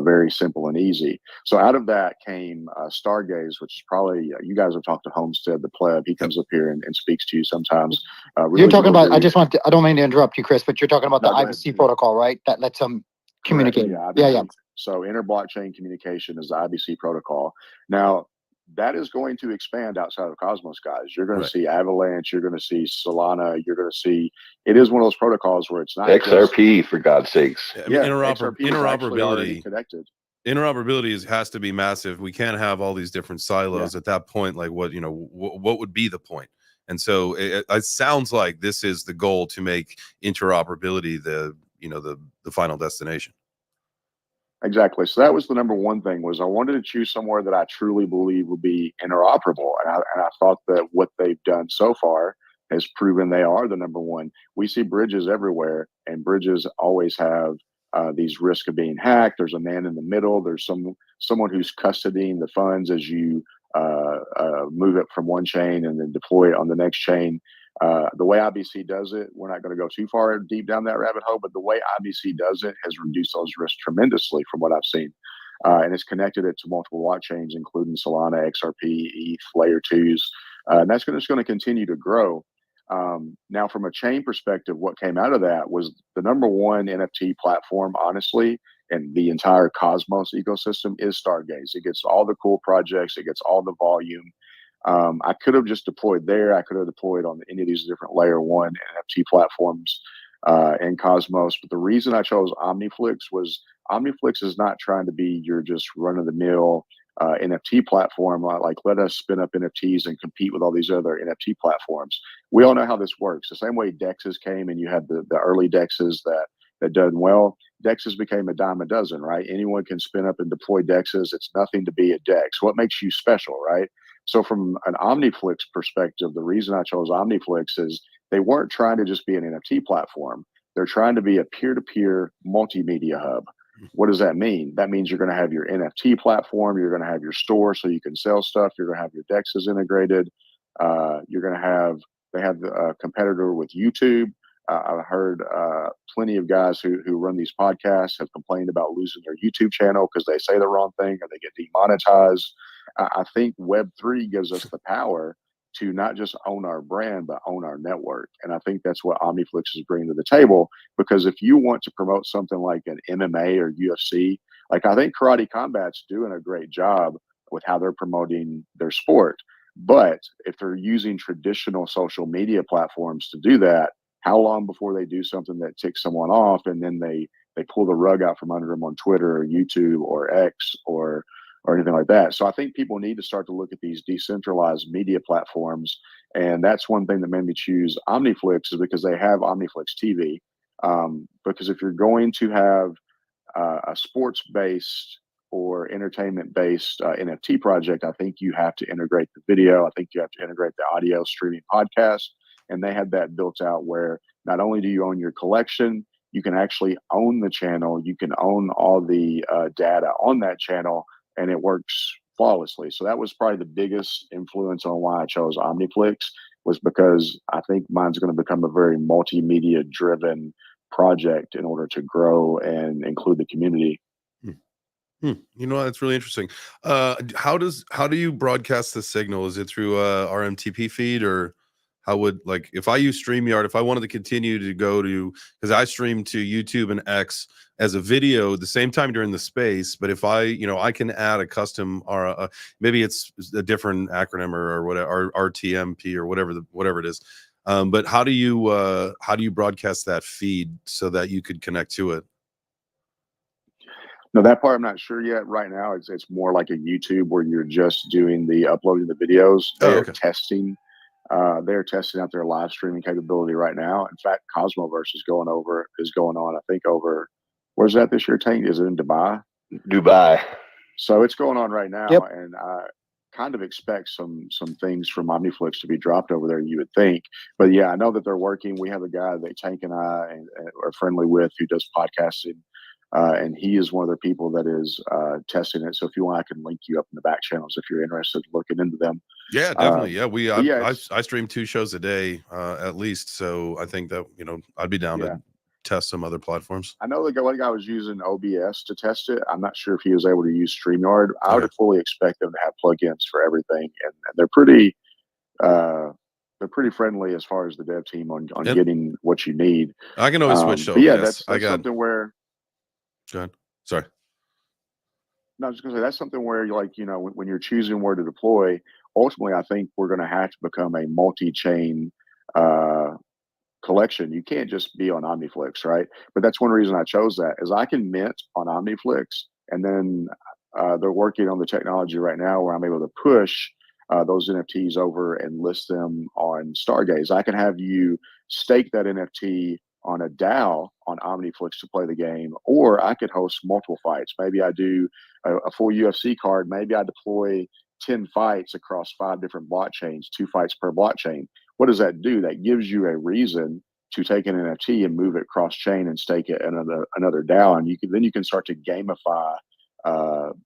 very simple and easy. So out of that came Stargaze, which is probably you guys have talked to Homestead, the pleb. He comes up here and speaks to you sometimes. You're Really talking good about. I dude. just want to. I don't mean to interrupt you, Chris, but you're talking about No, the go ahead. IBC protocol, right? That lets them Correct. communicate. Yeah, Yeah. So inter-blockchain communication is the IBC protocol. Now, that is going to expand outside of Cosmos, guys. You're going to see Avalanche. You're going to see Solana. You're going to see. It is one of those protocols where it's not XRP, for God's sakes. I mean, XRP is actually already interoperability. connected. Interoperability has to be massive. We can't have all these different silos at that point. Like, what what would be the point? And so it sounds like this is the goal, to make interoperability the final destination. Exactly. So that was the number one thing, was I wanted to choose somewhere that I truly believe would be interoperable. And I thought that what they've done so far has proven they are the number one. We see bridges everywhere, and bridges always have these risks of being hacked. There's a man in the middle. There's someone who's custodying the funds as you move it from one chain and then deploy it on the next chain. The way IBC does it, we're not going to go too far deep down that rabbit hole, but the way IBC does it has reduced those risks tremendously from what I've seen. And it's connected it to multiple blockchains, including Solana, XRP, ETH, Layer 2s. And that's just going to continue to grow. Now, from a chain perspective, what came out of that was the number one NFT platform, honestly, and the entire Cosmos ecosystem is Stargaze. It gets all the cool projects. It gets all the volume. I could have just deployed there. I could have deployed on any of these different layer one NFT platforms in Cosmos. But the reason I chose OmniFlix was OmniFlix is not trying to be your just run of the mill NFT platform. Like, let us spin up NFTs and compete with all these other NFT platforms. We all know how this works. The same way DEXs came and you had the early DEXs that done well. DEXs became a dime a dozen, right? Anyone can spin up and deploy DEXs. It's nothing to be a DEX. What makes you special, right? So from an OmniFlix perspective, the reason I chose OmniFlix is they weren't trying to just be an NFT platform. They're trying to be a peer-to-peer multimedia hub. What does that mean? That means you're going to have your NFT platform. You're going to have your store so you can sell stuff. You're going to have your DEXs integrated. You're going to have, they have a competitor with YouTube. I've heard plenty of guys who run these podcasts have complained about losing their YouTube channel because they say the wrong thing or they get demonetized. I think Web3 gives us the power to not just own our brand, but own our network. And I think that's what OmniFlix is bringing to the table, because if you want to promote something like an MMA or UFC, like I think Karate Combat's doing a great job with how they're promoting their sport. But if they're using traditional social media platforms to do that, how long before they do something that ticks someone off and then they pull the rug out from under them on Twitter or YouTube or X or anything like that? So I think people need to start to look at these decentralized media platforms. And that's one thing that made me choose OmniFlix, is because they have OmniFlix TV. Because if you're going to have a sports-based or entertainment-based NFT project, I think you have to integrate the video. I think you have to integrate the audio streaming podcast. And they had that built out where not only do you own your collection, you can actually own the channel. You can own all the data on that channel, and it works flawlessly. So that was probably the biggest influence on why I chose OmniFlix, was because I think mine's going to become a very multimedia driven project in order to grow and include the community. You know, that's really interesting. How do you broadcast the signal? Is it through RMTP feed, or how would, like, if I use StreamYard, if I wanted to continue to go to, because I stream to YouTube and X as a video at the same time during the space, but if I can add a custom, or maybe it's a different acronym or whatever, or RTMP or whatever it is. But how do you broadcast that feed so that you could connect to it? No, that part I'm not sure yet. Right now, it's more like a YouTube where you're just doing the uploading the videos. They're testing. They're testing out their live streaming capability right now. In fact, Cosmoverse is going on. I think over, where's that this year? Tank, is it in Dubai? Dubai. So it's going on right now, Yep. and I kind of expect some things from OmniFlix to be dropped over there, you would think. But yeah, I know that they're working. We have a guy that Tank and I are friendly with who does podcasting. And he is one of the people that is testing it. So if you want, I can link you up in the back channels if you're interested in looking into them. Yeah, definitely. I I stream 2 shows a day at least. So I think that, I'd be down to test some other platforms? I know the one guy was using OBS to test it. I'm not sure if he was able to use StreamYard. I would Okay. fully expect them to have plugins for everything, and they're pretty friendly as far as the dev team on And getting what you need. I can always switch to But yeah, OBS. that's something where. Go ahead. Sorry. No, I was just gonna say that's something where you're like, when you're choosing where to deploy, ultimately, I think we're going to have to become a multi-chain uh, collection. You can't just be on OmniFlix, right? But that's one reason I chose that is I can mint on OmniFlix, and then they're working on the technology right now where I'm able to push those NFTs over and list them on Stargaze. I can have you stake that NFT on a DAO on OmniFlix to play the game, or I could host multiple fights. Maybe I do a full UFC card. Maybe I deploy 10 fights across 5 different blockchains, 2 fights per blockchain. What does that do? That gives you a reason to take an NFT and move it cross chain and stake it in another DAO, and you can start to gamify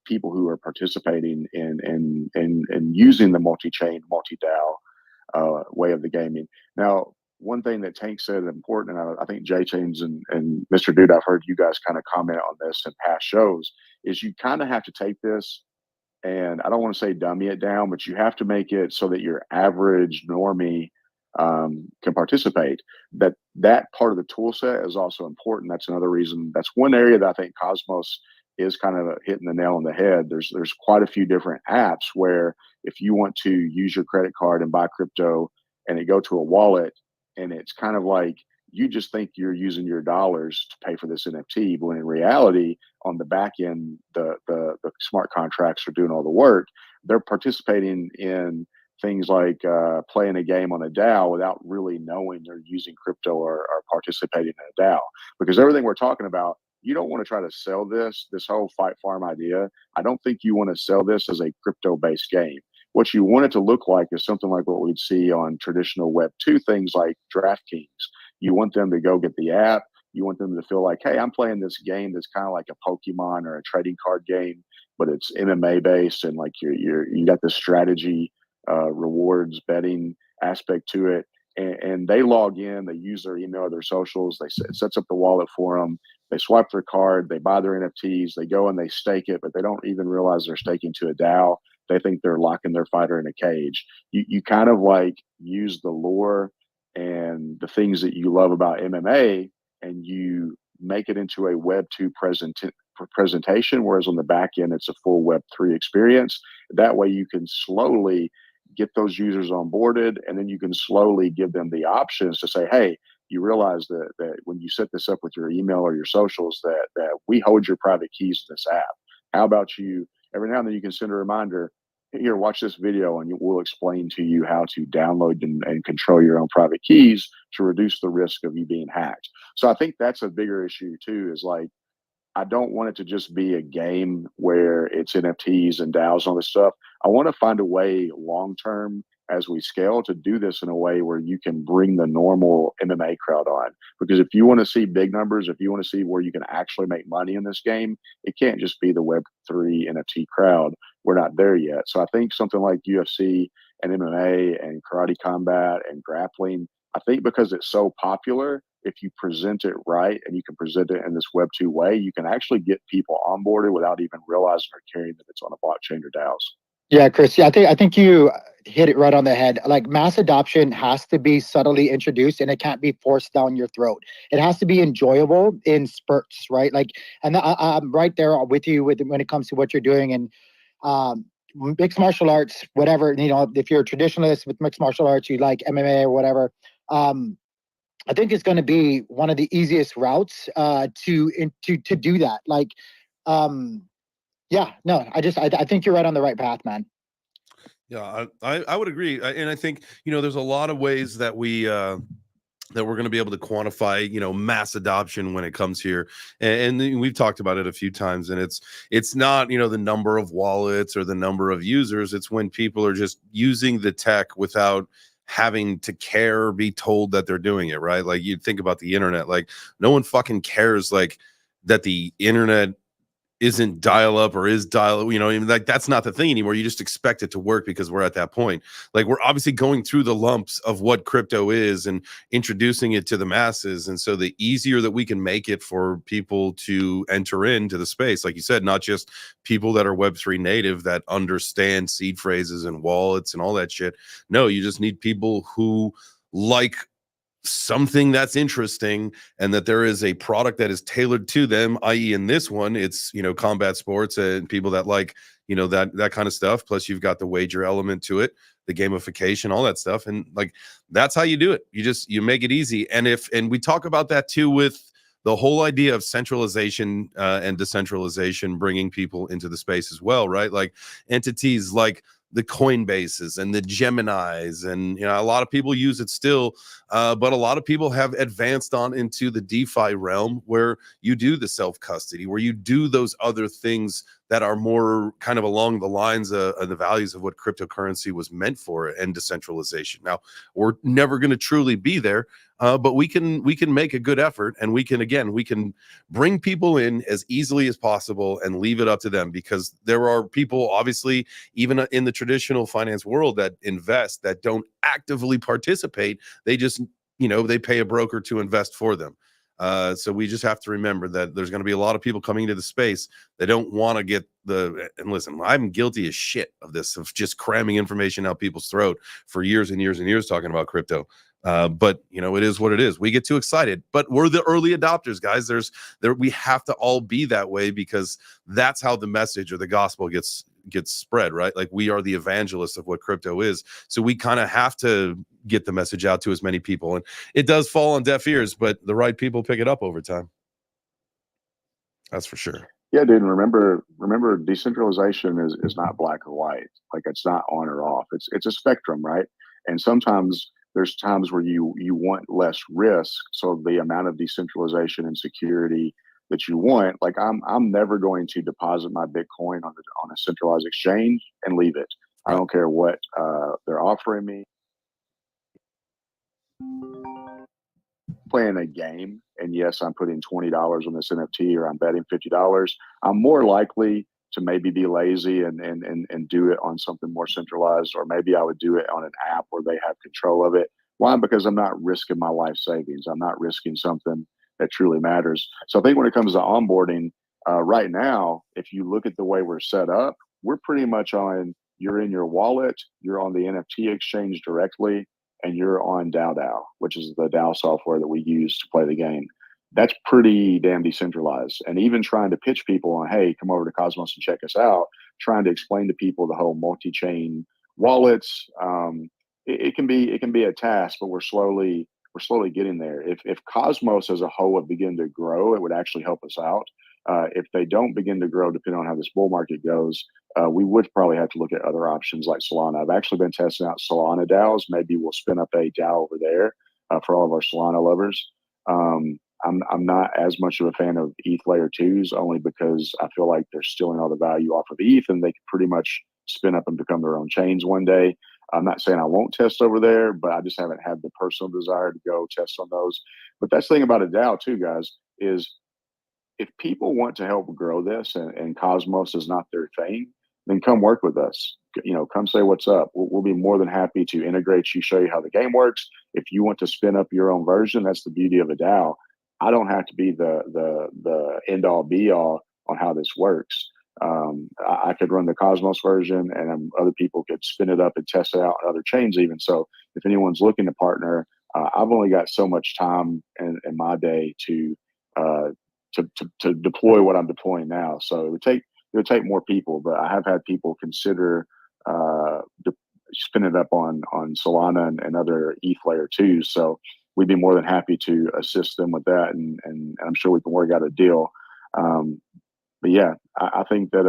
people who are participating in using the multi-chain, multi-DAO way of the gaming. Now, one thing that Tank said is important, and I think J Chains and Mr. Dude, I've heard you guys kind of comment on this in past shows, is you kind of have to take this, and I don't want to say dummy it down, but you have to make it so that your average normie can participate. That part of the tool set is also important. That's another reason. That's one area that I think Cosmos is kind of hitting the nail on the head. There's quite a few different apps where if you want to use your credit card and buy crypto and it go to a wallet, and it's kind of like you just think you're using your dollars to pay for this NFT, but when in reality, on the back end, the smart contracts are doing all the work. They're participating in things like playing a game on a DAO without really knowing they're using crypto or participating in a DAO. Because everything we're talking about, you don't want to try to sell this whole fight farm idea. I don't think you want to sell this as a crypto-based game. What you want it to look like is something like what we'd see on traditional Web2 things like DraftKings. You want them to go get the app. You want them to feel like, hey, I'm playing this game that's kind of like a Pokemon or a trading card game, but it's MMA based, and like you got the strategy, rewards, betting aspect to it. And they log in, they use their email or their socials, it sets up the wallet for them. They swipe their card, they buy their NFTs, they go and they stake it, but they don't even realize they're staking to a DAO. They think they're locking their fighter in a cage. You kind of like use the lore and the things that you love about MMA, and you make it into a Web2 presentation, whereas on the back end, it's a full Web3 experience. That way you can slowly get those users onboarded, and then you can slowly give them the options to say, hey, you realize that when you set this up with your email or your socials, that we hold your private keys to this app. How about you, every now and then you can send a reminder, here, watch this video, and we'll explain to you how to download and control your own private keys to reduce the risk of you being hacked. So I think that's a bigger issue too, is like, I don't want it to just be a game where it's NFTs and DAOs and all this stuff. I want to find a way long term as we scale to do this in a way where you can bring the normal MMA crowd on. Because if you want to see big numbers, if you want to see where you can actually make money in this game, it can't just be the Web3 NFT crowd. We're not there yet. So I think something like UFC and MMA and karate combat and grappling, I think because it's so popular, if you present it right and you can present it in this Web2 way, you can actually get people onboarded without even realizing or caring that it's on a blockchain or DAOs. Yeah, Chris. Yeah, I think you hit it right on the head. Like, mass adoption has to be subtly introduced, and it can't be forced down your throat. It has to be enjoyable in spurts, right? Like, and I'm right there with you when it comes to what you're doing, and mixed martial arts, whatever. If you're a traditionalist with mixed martial arts, you like MMA or whatever. I think it's going to be one of the easiest routes to do that. Like, yeah, no, I think you're right on the right path, man. Yeah, I would agree, and I think there's a lot of ways that we're going to be able to quantify mass adoption when it comes here, and we've talked about it a few times, and it's not the number of wallets or the number of users. It's when people are just using the tech without having to care or be told that they're doing it, right? Like, you think about the internet, like no one fucking cares like that the internet isn't dial up or is dial, like that's not the thing anymore. You just expect it to work because we're at that point. Like we're obviously going through the lumps of what crypto is and introducing it to the masses. And so the easier that we can make it for people to enter into the space, like you said, not just people that are Web3 native that understand seed phrases and wallets and all that shit. No, you just need people who like something that's interesting and that there is a product that is tailored to them, i.e. in this one it's combat sports and people that like that kind of stuff, plus you've got the wager element to it, the gamification, all that stuff, and like that's how you do it. You make it easy. And we talk about that too with the whole idea of centralization and decentralization, bringing people into the space as well, right? Like entities like the Coinbases and the Geminis, and a lot of people use it still, but a lot of people have advanced on into the DeFi realm where you do the self-custody, where you do those other things that are more kind of along the lines of the values of what cryptocurrency was meant for, and decentralization. Now, we're never going to truly be there, but we can make a good effort, and we can bring people in as easily as possible and leave it up to them, because there are people, obviously, even in the traditional finance world, that invest, that don't actively participate. They just, they pay a broker to invest for them. So we just have to remember that there's going to be a lot of people coming into the space that don't want to get and listen, I'm guilty as shit of this, of just cramming information out people's throat for years and years and years talking about crypto. But it is what it is. We get too excited, but we're the early adopters, guys. We have to all be that way, because that's how the message or the gospel gets spread, right? Like we are the evangelists of what crypto is. So we kind of have to get the message out to as many people, and it does fall on deaf ears, but the right people pick it up over time. That's for sure. Yeah, dude. And remember, decentralization is not black or white. Like it's not on or off. It's a spectrum, right? And sometimes there's times where you want less risk, so the amount of decentralization and security that you want, like I'm never going to deposit my Bitcoin on a centralized exchange and leave it. I don't care what they're offering me. Playing a game, and yes, I'm putting $20 on this NFT, or I'm betting $50, I'm more likely to maybe be lazy and do it on something more centralized, or maybe I would do it on an app where they have control of it. Why? Because I'm not risking my life savings. I'm not risking something that truly matters. So I think when it comes to onboarding, right now, if you look at the way we're set up, we're pretty much you're in your wallet, you're on the NFT exchange directly, and you're on DAO, which is the DAO software that we use to play the game. That's pretty damn decentralized. And even trying to pitch people on, hey, come over to Cosmos and check us out, trying to explain to people the whole multi-chain wallets, it can be a task, but we're slowly getting there. If Cosmos as a whole would begin to grow, it would actually help us out. If they don't begin to grow, depending on how this bull market goes, we would probably have to look at other options like Solana. I've actually been testing out Solana DAOs. Maybe we'll spin up a DAO over there for all of our Solana lovers. I'm not as much of a fan of ETH layer 2s, only because I feel like they're stealing all the value off of ETH, and they could pretty much spin up and become their own chains one day. I'm not saying I won't test over there, but I just haven't had the personal desire to go test on those. But that's the thing about a DAO too, guys, is if people want to help grow this, and Cosmos is not their thing, then come work with us. Come say what's up. We'll be more than happy to integrate you, show you how the game works. If you want to spin up your own version, that's the beauty of a DAO. I don't have to be the end all be all on how this works. I could run the Cosmos version, and other people could spin it up and test it out on other chains even. So if anyone's looking to partner, I've only got so much time in my day to deploy what I'm deploying now. So it would take more people, but I have had people consider spin it up on Solana and other ETH layer 2s. So we'd be more than happy to assist them with that, and I'm sure we can work out a deal. But yeah, I think that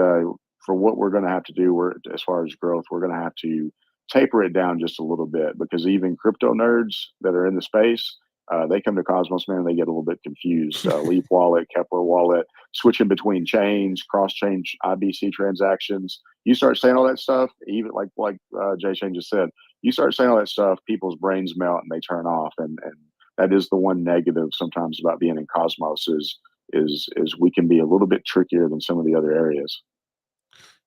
for what we're going to have to do, as far as growth, we're going to have to taper it down just a little bit, because even crypto nerds that are in the space, they come to Cosmos, man, they get a little bit confused. Leap wallet, Kepler wallet, switching between chains, cross-chain IBC transactions. You start saying all that stuff, even like Jay Shane just said, you start saying all that stuff, people's brains melt and they turn off. And that is the one negative sometimes about being in Cosmos, is is we can be a little bit trickier than some of the other areas.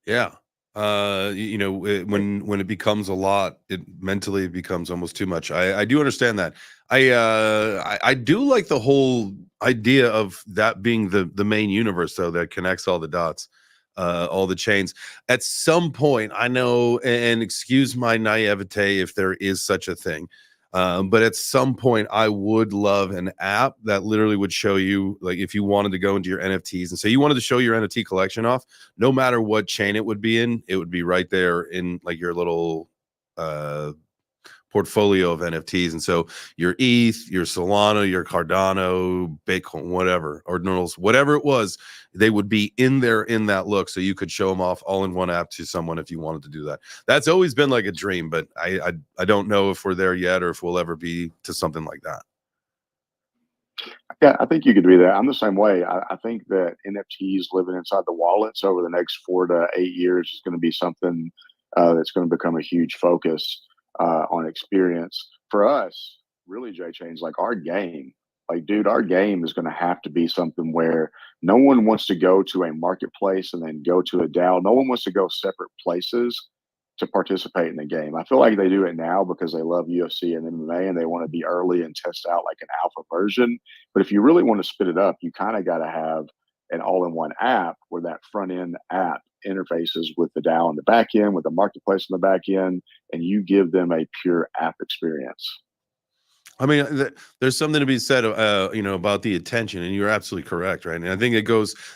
Yeah. When it becomes a lot, it mentally becomes almost too much. I do understand that. I do like the whole idea of that being the main universe, though, that connects all the dots, all the chains. At some point, I know, and excuse my naivete if there is such a thing, but at some point, I would love an app that literally would show you, like, if you wanted to go into your NFTs and say you wanted to show your NFT collection off, no matter what chain it would be in, it would be right there in like your little portfolio of NFTs. And so your ETH, your Solana, your Cardano, Bitcoin, whatever, Ordinals, whatever it was, they would be in there in that look. So you could show them off all in one app to someone if you wanted to do that. That's always been like a dream, but I don't know if we're there yet or if we'll ever be to something like that. Yeah, I think you could do that. I'm the same way. I think that NFTs living inside the wallets over the next 4 to 8 years is going to be something that's going to become a huge focus on experience for us. Really, J Chain's like our game. Like, dude, our game is going to have to be something where no one wants to go to a marketplace and then go to a DAO. No one wants to go separate places to participate in the game. I feel like they do it now because they love UFC and MMA and they want to be early and test out like an alpha version. But if you really want to spit it up, you kind of got to have an all-in-one app where that front end app interfaces with the DAO on the back end, with the marketplace on the back end, and you give them a pure app experience. I mean, there's something to be said, about the attention, and you're absolutely correct, right? And I think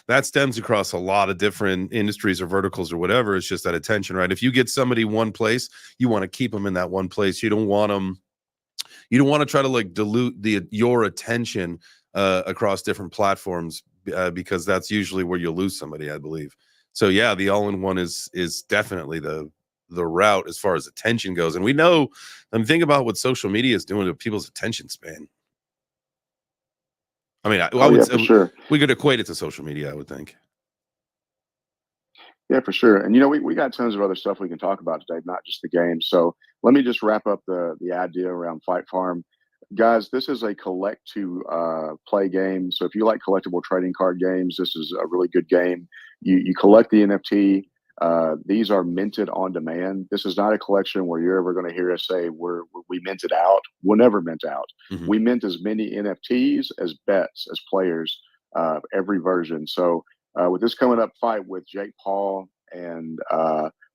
that stems across a lot of different industries or verticals or whatever. It's just that attention, right? If you get somebody one place, you want to keep them in that one place. You don't want to try to like dilute your attention across different platforms because that's usually where you'll lose somebody, I believe. So yeah, the all-in-one is definitely the route as far as attention goes. And we know, think about what social media is doing to people's attention span. I mean, I would for sure. We could equate it to social media, I would think. Yeah, for sure. And we got tons of other stuff we can talk about today, not just the game. So let me just wrap up the idea around Fight Farm. Guys, this is a collect to play game. So if you like collectible trading card games, this is a really good game. You collect the NFT. These are minted on demand. This is not a collection where you're ever going to hear us say we minted out. We'll never mint out. Mm-hmm. We mint as many NFTs as bets as players, every version. So with this coming up fight with Jake Paul and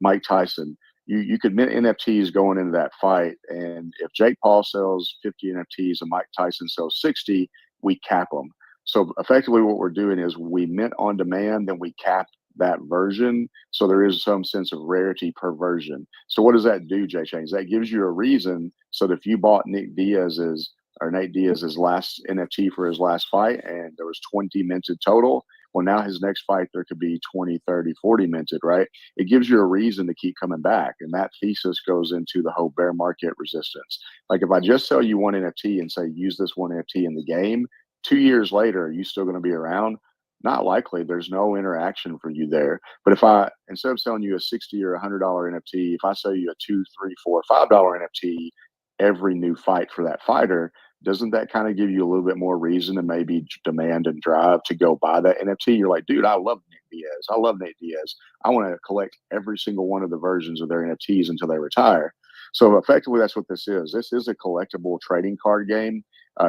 Mike Tyson, you could mint NFTs going into that fight. And if Jake Paul sells 50 NFTs and Mike Tyson sells 60, we cap them. So effectively what we're doing is we mint on demand, then we cap that version. So there is some sense of rarity per version. So what does that do, Jay Chains? That gives you a reason so that if you bought Nate Diaz's last NFT for his last fight and there was 20 minted total, well, now his next fight, there could be 20, 30, 40 minted, right? It gives you a reason to keep coming back. And that thesis goes into the whole bear market resistance. Like if I just sell you one NFT and say, use this one NFT in the game, 2 years later, are you still going to be around? Not likely. There's no interaction for you there. But if instead of selling you a $60 or $100 NFT, if I sell you a $2, $3, $4, $5 NFT every new fight for that fighter, doesn't that kind of give you a little bit more reason to maybe demand and drive to go buy that NFT? You're like, dude, I love Nate Diaz. I love Nate Diaz. I want to collect every single one of the versions of their NFTs until they retire. So effectively, that's what this is. This is a collectible trading card game.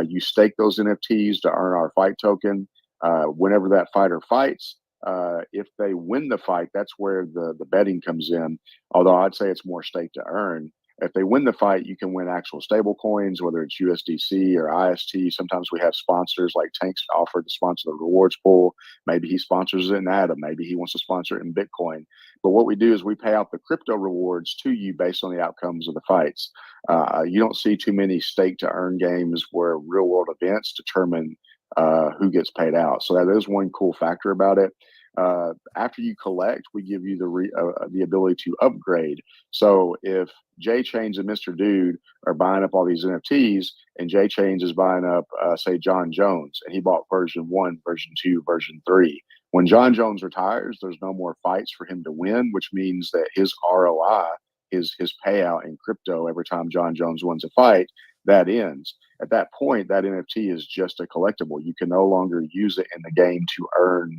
You stake those NFTs to earn our fight token. Whenever that fighter fights, if they win the fight, that's where the betting comes in. Although I'd say it's more stake to earn. If they win the fight, you can win actual stable coins, whether it's USDC or IST. Sometimes we have sponsors like Tank's offered to sponsor the rewards pool. Maybe he sponsors it in ATOM. Maybe he wants to sponsor it in Bitcoin. But what we do is we pay out the crypto rewards to you based on the outcomes of the fights. You don't see too many stake to earn games where real world events determine who gets paid out. So that is one cool factor about it. After you collect, we give you the ability to upgrade. So if J Chains and Mr. Dude are buying up all these NFTs, and J Chains is buying up, say, John Jones, and he bought version 1, version 2, version 3. When John Jones retires, there's no more fights for him to win, which means that his ROI, his payout in crypto every time John Jones wins a fight, that ends. At that point, that NFT is just a collectible. You can no longer use it in the game to earn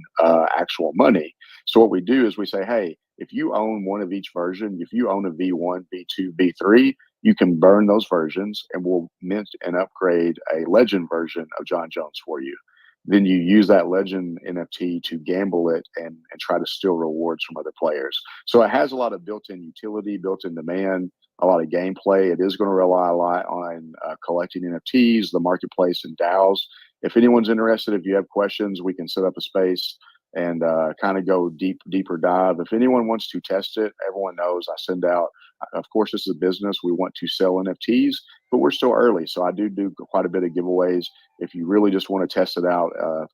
actual money. So what we do is we say, hey, if you own one of each version, if you own a V1, V2, V3, you can burn those versions and we'll mint and upgrade a legend version of John Jones for you. Then you use that legend NFT to gamble it and try to steal rewards from other players. So it has a lot of built-in utility, built-in demand, a lot of gameplay. It is going to rely a lot on collecting NFTs, the marketplace, and DAOs. If anyone's interested, if you have questions, we can set up a space and kind of go deeper dive. If anyone wants to test it, everyone knows I send out. Of course, this is a business. We want to sell NFTs, but we're still early. So I do quite a bit of giveaways. If you really just want to test it out,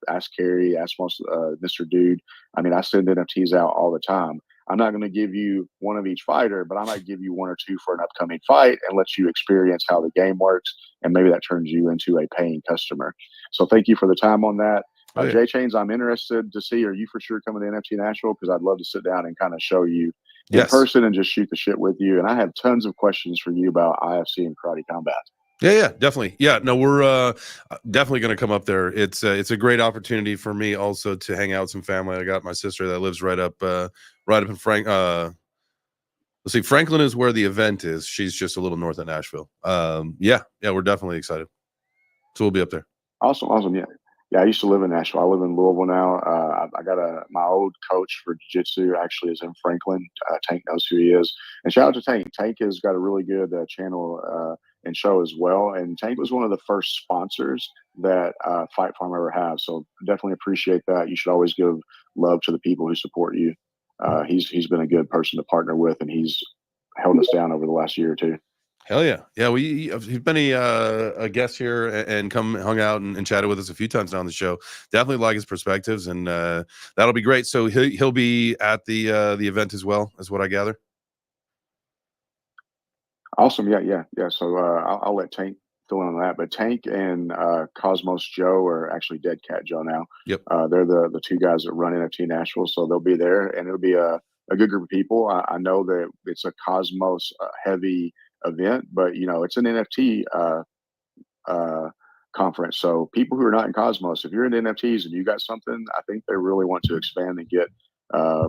ask Carrie, ask Mr. Dude. I mean, I send NFTs out all the time. I'm not going to give you one of each fighter, but I might give you one or two for an upcoming fight and let you experience how the game works. And maybe that turns you into a paying customer. So thank you for the time on that. J Chains, I'm interested to see, are you for sure coming to NFT Nashville? Because I'd love to sit down and kind of show you in person and just shoot the shit with you. And I have tons of questions for you about IFC and karate combat. Yeah, definitely. Yeah, no, we're definitely going to come up there. It's a great opportunity for me also to hang out with some family. I got my sister that lives right up in let's see, Franklin is where the event is. She's just a little north of Nashville. Yeah, we're definitely excited. So we'll be up there. Awesome. Yeah, I used to live in Nashville. I live in Louisville now. I got my old coach for jiu-jitsu actually is in Franklin. Tank knows who he is. And shout out to Tank. Tank has got a really good channel and show as well. And Tank was one of the first sponsors that Fight Farm ever has. So definitely appreciate that. You should always give love to the people who support you. He's been a good person to partner with, and he's held us down over the last year or two. Hell yeah. He's been a guest here and hung out and chatted with us a few times now on the show. Definitely like his perspectives, and that'll be great. So he'll be at the event as well, is what I gather. Awesome. Yeah. So I'll let Tank fill in on that. But Tank and Cosmos Joe are actually Dead Cat Joe now. Yep. They're the two guys that run NFT Nashville, so they'll be there, and it'll be a good group of people. I know that it's a Cosmos heavy event, but it's an NFT conference. So people who are not in Cosmos, if you're into NFTs and you got something, I think they really want to expand and get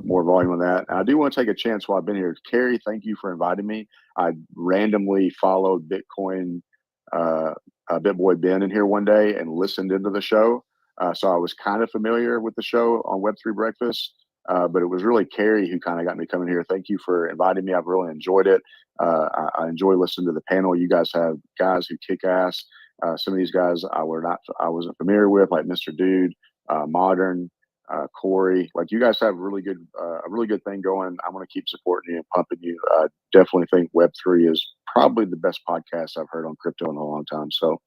more volume on that. And I do want to take a chance while I've been here. Carrie, thank you for inviting me. I randomly followed Bitcoin BitBoy Ben in here one day and listened into the show. So I was kind of familiar with the show on Web3 Breakfast. But it was really Carrie who kind of got me coming here. Thank you for inviting me. I've really enjoyed it. I enjoy listening to the panel. You guys have guys who kick ass. Some of these guys I wasn't familiar with, like Mr. Dude, Modern, Corey. Like, you guys have a really good thing going. I'm going to keep supporting you and pumping you. Definitely think Web3 is probably the best podcast I've heard on crypto in a long time. So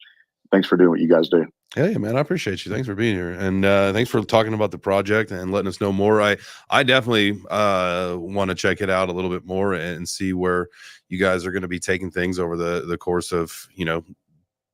thanks for doing what you guys do. Hey, man, I appreciate you. Thanks for being here. And thanks for talking about the project and letting us know more. I definitely want to check it out a little bit more and see where you guys are going to be taking things over the course of,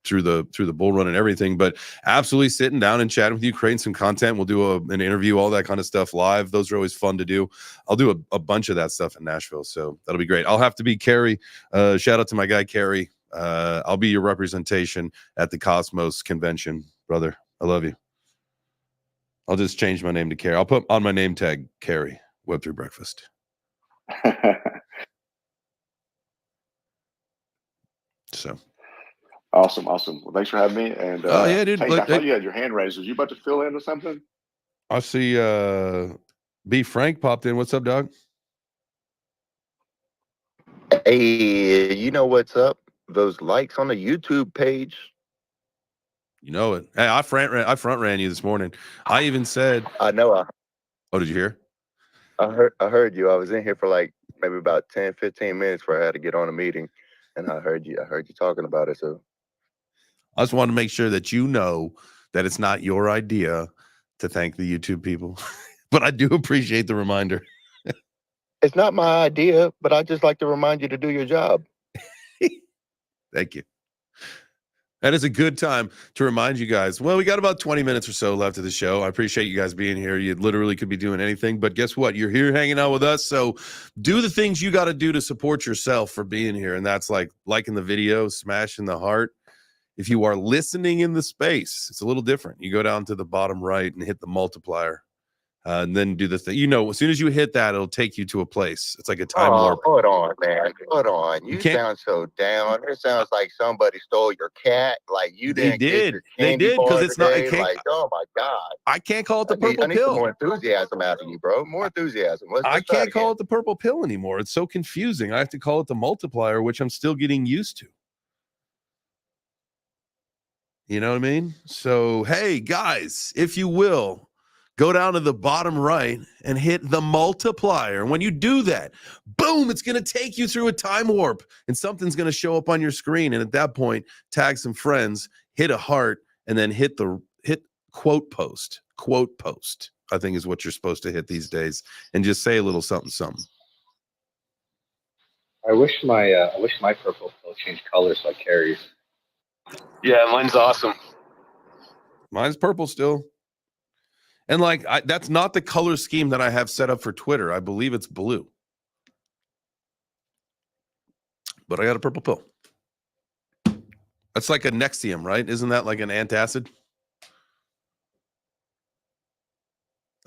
through the bull run and everything. But absolutely sitting down and chatting with you, creating some content. We'll do an interview, all that kind of stuff live. Those are always fun to do. I'll do a bunch of that stuff in Nashville. So that'll be great. I'll have to be Carrie. Shout out to my guy, Carrie. I'll be your representation at the Cosmos convention, brother. I love you. I'll just change my name to Carrie. I'll put on my name tag, Carrie, Web3 Breakfast. So awesome. Well, thanks for having me. And yeah, dude. Tank, I thought you had your hand raised. Was you about to fill in or something? I see B Frank popped in. What's up, dog? Hey, you know what's up? Those likes on the YouTube page. You know it. Hey, I front ran you this morning. I even said, I know. Oh, did you hear? I heard you. I was in here for like maybe about 10, 15 minutes where I had to get on a meeting, and I heard you talking about it. So I just wanted to make sure that you know that it's not your idea to thank the YouTube people, but I do appreciate the reminder. It's not my idea, but I just like to remind you to do your job. Thank you. That is a good time to remind you guys. Well, we got about 20 minutes or so left of the show. I appreciate you guys being here. You literally could be doing anything, but guess what? You're here hanging out with us. So do the things you got to do to support yourself for being here. And that's like liking the video, smashing the heart. If you are listening in the space, it's a little different. You go down to the bottom right and hit the multiplier, and then do the thing. You know, as soon as you hit that, it'll take you to a place. It's like a time warp. Hold on, man. Hold on. You You can't- sound so down. It sounds like somebody stole your cat. Like you They didn't get did. your They candy did, 'cause bar it's not- it today. can't- Like, oh my God. I can't call it the I need purple some pill. more enthusiasm out of you, bro. More enthusiasm. I can't call it the purple pill anymore. It's so confusing. I have to call it the multiplier, which I'm still getting used to. You know what I mean? So, hey, guys, if you will, go down to the bottom right and hit the multiplier. And when you do that, boom, it's going to take you through a time warp and something's going to show up on your screen. And at that point, tag some friends, hit a heart, and then hit quote post. Quote post, I think, is what you're supposed to hit these days. And just say a little something, something. I wish my purple pill changed color so I carries. Yeah, mine's awesome. Mine's purple still. And like, that's not the color scheme that I have set up for Twitter. I believe it's blue. But I got a purple pill. That's like a Nexium, right? Isn't that like an antacid?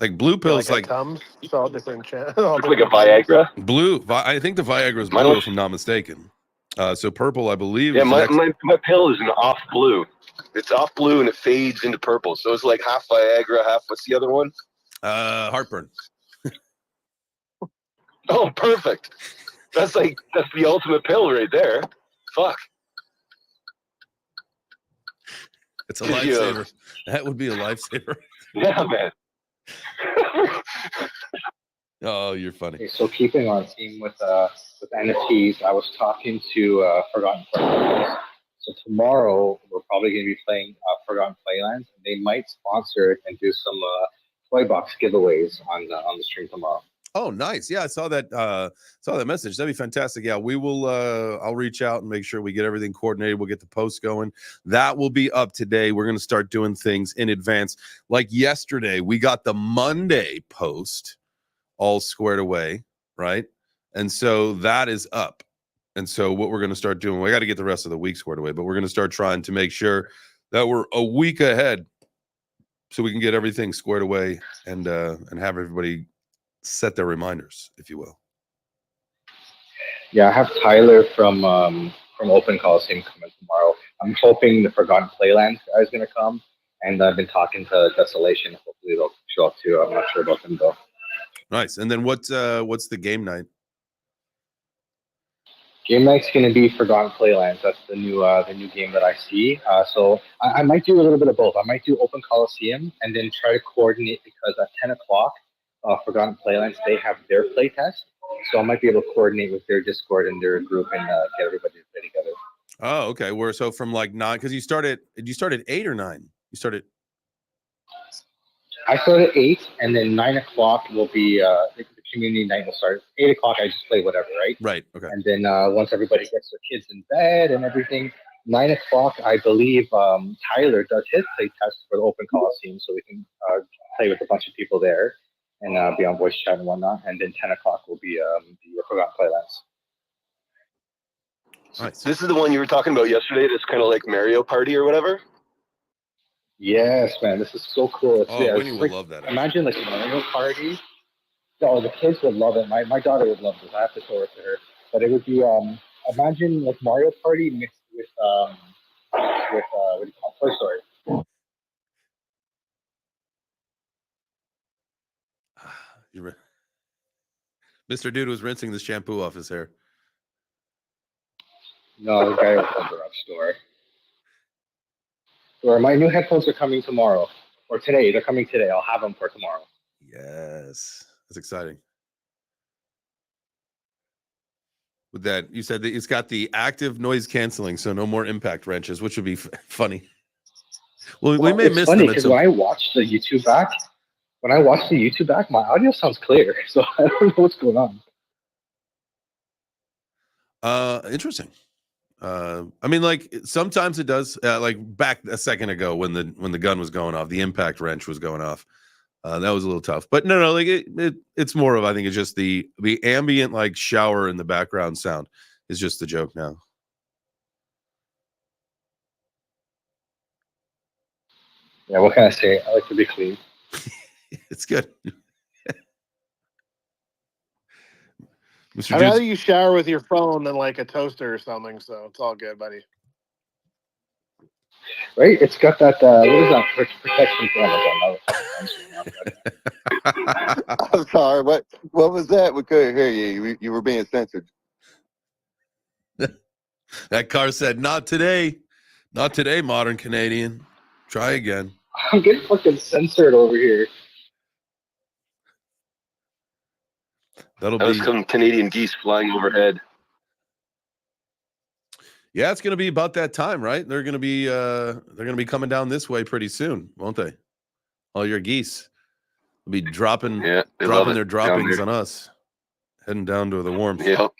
Like blue pills, like Tums. It's all different. Looks like a Viagra. blue. I think the Viagra is Mine blue, was- if I'm not mistaken. So purple, I believe. Yeah, is my pill is an off blue. It's off blue and it fades into purple. So it's like half Viagra, half, what's the other one? heartburn. Oh, perfect. That's the ultimate pill right there. Fuck. It's a Yeah. lifesaver. That would be a lifesaver. Yeah, man. Oh, you're funny. Okay, so keeping on theme with NFTs, I was talking to Forgotten Playlands. So tomorrow we're probably going to be playing Forgotten Playlands, and they might sponsor it and do some toy box giveaways on the stream tomorrow. Oh, nice. Yeah, I saw that message. That'd be fantastic. Yeah, we will I'll reach out and make sure we get everything coordinated. We'll get the post going. That will be up today. We're going to start doing things in advance. Like yesterday, we got the Monday post all squared away, right? And so that is up. And so what we're going to start doing, we got to get the rest of the week squared away, but we're going to start trying to make sure that we're a week ahead so we can get everything squared away and have everybody set their reminders, if you will. Yeah, I have Tyler from Open Coliseum coming tomorrow. I'm hoping the Forgotten Playlands guy is going to come, and I've been talking to Desolation. Hopefully they'll show up too. I'm not sure about them though. Nice. And then what's the game night? Game night's going to be Forgotten Playlands. That's the new game that I see. So I might do a little bit of both. I might do Open Coliseum and then try to coordinate, because at 10 o'clock, Forgotten Playlands, they have their play test. So I might be able to coordinate with their Discord and their group and get everybody to play together. Oh, okay. So from like 9, because you started 8 or 9? You started. I start at 8, and then 9 o'clock will be the community night will start. 8 o'clock, I just play whatever, right? Right. Okay. And then once everybody gets their kids in bed and everything, 9 o'clock, I believe Tyler does his play test for the Open Coliseum, so we can play with a bunch of people there and be on voice chat and whatnot. And then 10 o'clock will be the Forgotten Playlands. Nice. This is the one you were talking about yesterday. That's kind of like Mario Party or whatever. Yes, man, this is so cool. Winnie it's would love that. Imagine like a Mario Party. Oh, the kids would love it. My daughter would love this. I have to show it to her. But it would be imagine like Mario Party mixed with what do you call it? Toy Story. Mr. Dude was rinsing the shampoo off his hair. No, the guy was at the store. Or my new headphones are coming tomorrow or today. They're coming today. I'll have them for tomorrow. Yes, that's exciting. With that, you said that it's got the active noise canceling, so no more impact wrenches, which would be funny. Well, we may it's miss funny them. because when I watch the YouTube back, my audio sounds clear. So I don't know what's going on. Interesting. I mean, like sometimes it does. Like back a second ago when the gun was going off, the impact wrench was going off. That was a little tough, but no, like it's more of, I think it's just the ambient like shower in the background sound is just the joke now. Yeah, what can I say? I like to be clean. It's good. Mr. I'd rather Juice, you shower with your phone than like a toaster or something. So it's all good, buddy. Right? It's got that, what is that? Protection thing. I'm sorry. What was that? We couldn't hear you. You were being censored. that car said, "Not today, not today, modern Canadian. Try again." I'm getting fucking censored over here. That'll That was be. some Canadian geese flying overhead. Yeah, it's going to be about that time, right? They're going to be coming down this way pretty soon, won't they? All your geese will be dropping Yeah, they love it their down droppings there. on us, heading down to the warmth. Yep.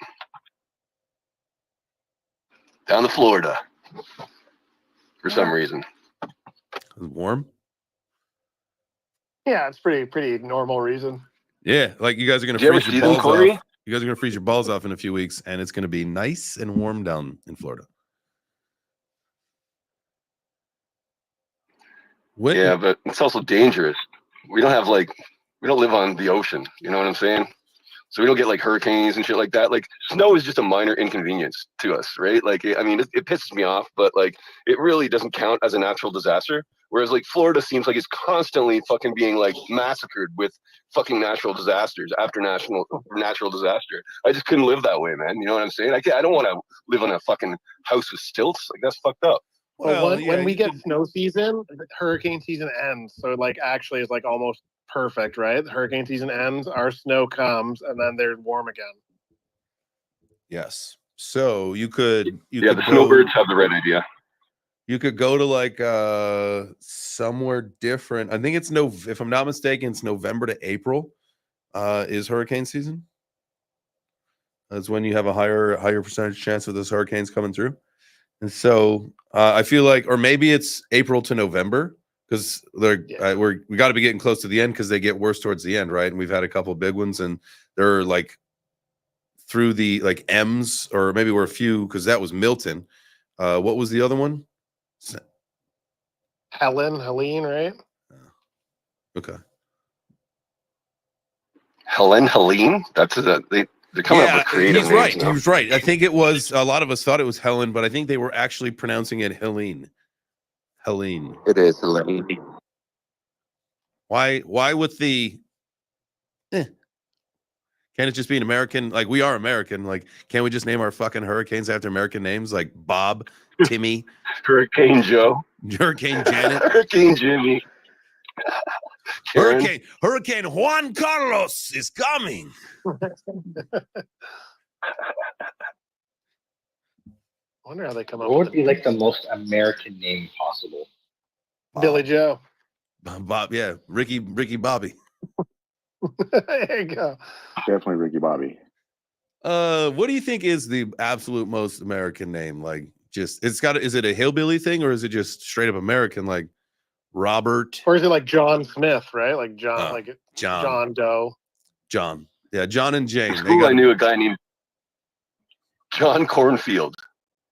Down to Florida for some reason. Warm. Yeah, it's pretty normal reason. Yeah, like you guys are going Did to you ever freeze see your them, balls Corey? off. You guys are going to freeze your balls off in a few weeks, and it's going to be nice and warm down in Florida. Yeah, but it's also dangerous. We don't live on the ocean. You know what I'm saying? So we don't get like hurricanes and shit like that. Like snow is just a minor inconvenience to us, right? Like, I mean, it pisses me off, but like it really doesn't count as a natural disaster. Whereas like Florida seems like it's constantly fucking being like massacred with fucking natural disasters after natural disaster. I just couldn't live that way, man. You know what I'm saying? I don't want to live on a fucking house with stilts. Like that's fucked up. Well, when we get snow season, hurricane season ends. So like actually it's like almost perfect, right? The hurricane season ends, our snow comes, and then they're warm again. Yes. So you could The snowbirds have the right idea. You could go to like somewhere different. I think it's if I'm not mistaken, it's November to April is hurricane season. That's when you have a higher percentage chance of those hurricanes coming through. And so I feel like, or maybe it's April to November, because we got to be getting close to the end, because they get worse towards the end, right? And we've had a couple of big ones, and they're like through the like M's, or maybe we're a few, because that was Milton. What was the other one? Helene, right? Okay. Helene? That's they're coming up with creative he's names right. now. He was right. I think it was, a lot of us thought it was Helen, but I think they were actually pronouncing it Helene. Helene. It is Helene. Why with the can't it just be an American? Like, we are American. Like, can't we just name our fucking hurricanes after American names, like Bob, Timmy, Hurricane Joe, Hurricane Janet, Hurricane Jimmy, Hurricane Juan Carlos is coming. I wonder how they come up What with would be like the most American name possible? Billy Joe. Bob, yeah, Ricky Bobby. There you go. Definitely Ricky Bobby. What do you think is the absolute most American name? Like, just is it a hillbilly thing, or is it just straight up American, like Robert? Or is it like John Smith, right? Like John, John Doe. John. Yeah, John and Jane. In school, I knew a guy named John Cornfield.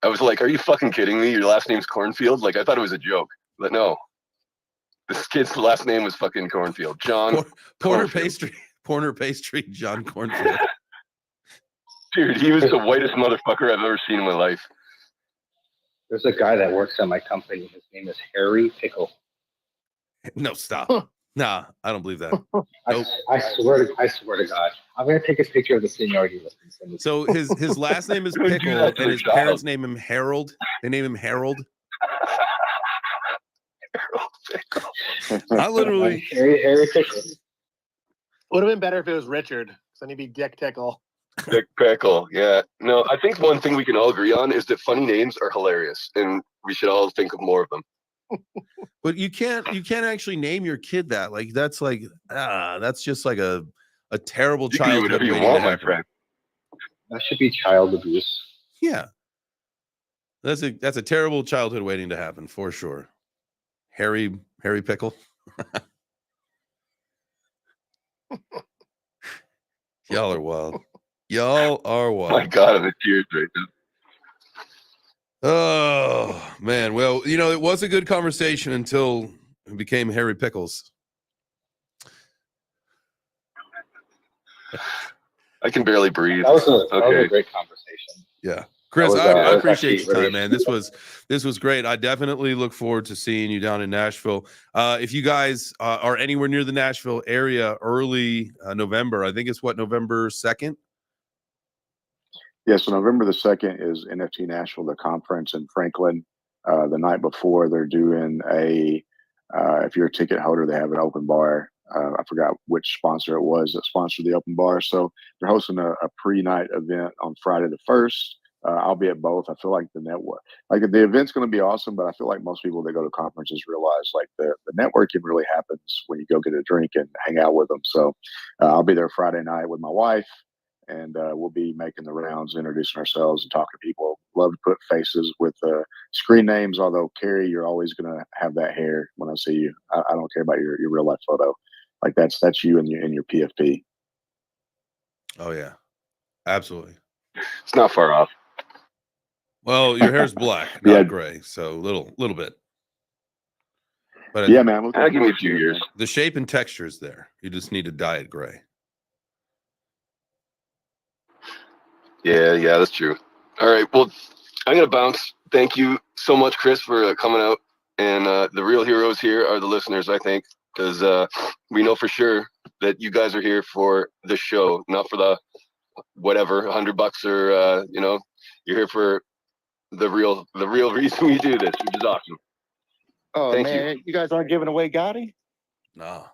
I was like, are you fucking kidding me? Your last name's Cornfield? Like, I thought it was a joke. But no. This kid's last name was fucking Cornfield. John Porter Cornfield. Pastry, John Cornfield. Dude, he was the whitest motherfucker I've ever seen in my life. There's a guy that works at my company. His name is Harry Pickle. No, stop. Nah, I don't believe that. Nope. I swear to God. I'm gonna take a picture of the seniority list and send it. So his last name is Pickle, and his parents name him Harold. They name him Harold. I literally Harry Pickle. Would have been better if it was Richard, because then he'd be Dick Tickle. Dick Pickle, yeah. No, I think one thing we can all agree on is that funny names are hilarious, and we should all think of more of them. But you can't actually name your kid that. Like, that's just like a terrible You can do childhood whatever you waiting want, to my happen. friend. That should be child abuse. Yeah. That's a terrible childhood waiting to happen, for sure. Harry Pickle. Y'all are wild. Y'all are wild. My God, I'm in tears right now. Oh man, well, it was a good conversation until It became Harry Pickles. I can barely breathe. That was a great conversation. Yeah. Chris, That I was appreciate actually your time, really man. This was great. I definitely look forward to seeing you down in Nashville. If you guys are anywhere near the Nashville area early November, I think it's November 2nd. Yeah, so November the 2nd is NFT Nashville, the conference in Franklin. The night before, they're doing if you're a ticket holder, they have an open bar. I forgot which sponsor it was that sponsored the open bar. So they're hosting a pre-night event on Friday the 1st. I'll be at both. I feel like the the event's going to be awesome, but I feel like most people that go to conferences realize like the networking really happens when you go get a drink and hang out with them. So I'll be there Friday night with my wife. And we'll be making the rounds, introducing ourselves and talking to people. Love to put faces with screen names, although, Carrie, you're always going to have that hair when I see you. I don't care about your real life photo. Like that's you in your PFP. Oh, yeah. Absolutely. It's not far off. Well, your hair's black, not gray, so little bit. But yeah, man. I'll give me a few years. The shape and texture is there. You just need to dye it gray. Yeah, that's true. All right, well, I'm gonna bounce. Thank you so much, Chris, for coming out. And the real heroes here are the listeners, I think, because we know for sure that you guys are here for the show, not for the whatever $100 or you're here for the real reason we do this, which is awesome. Oh Thank man, you guys aren't giving away Gotti? Nah.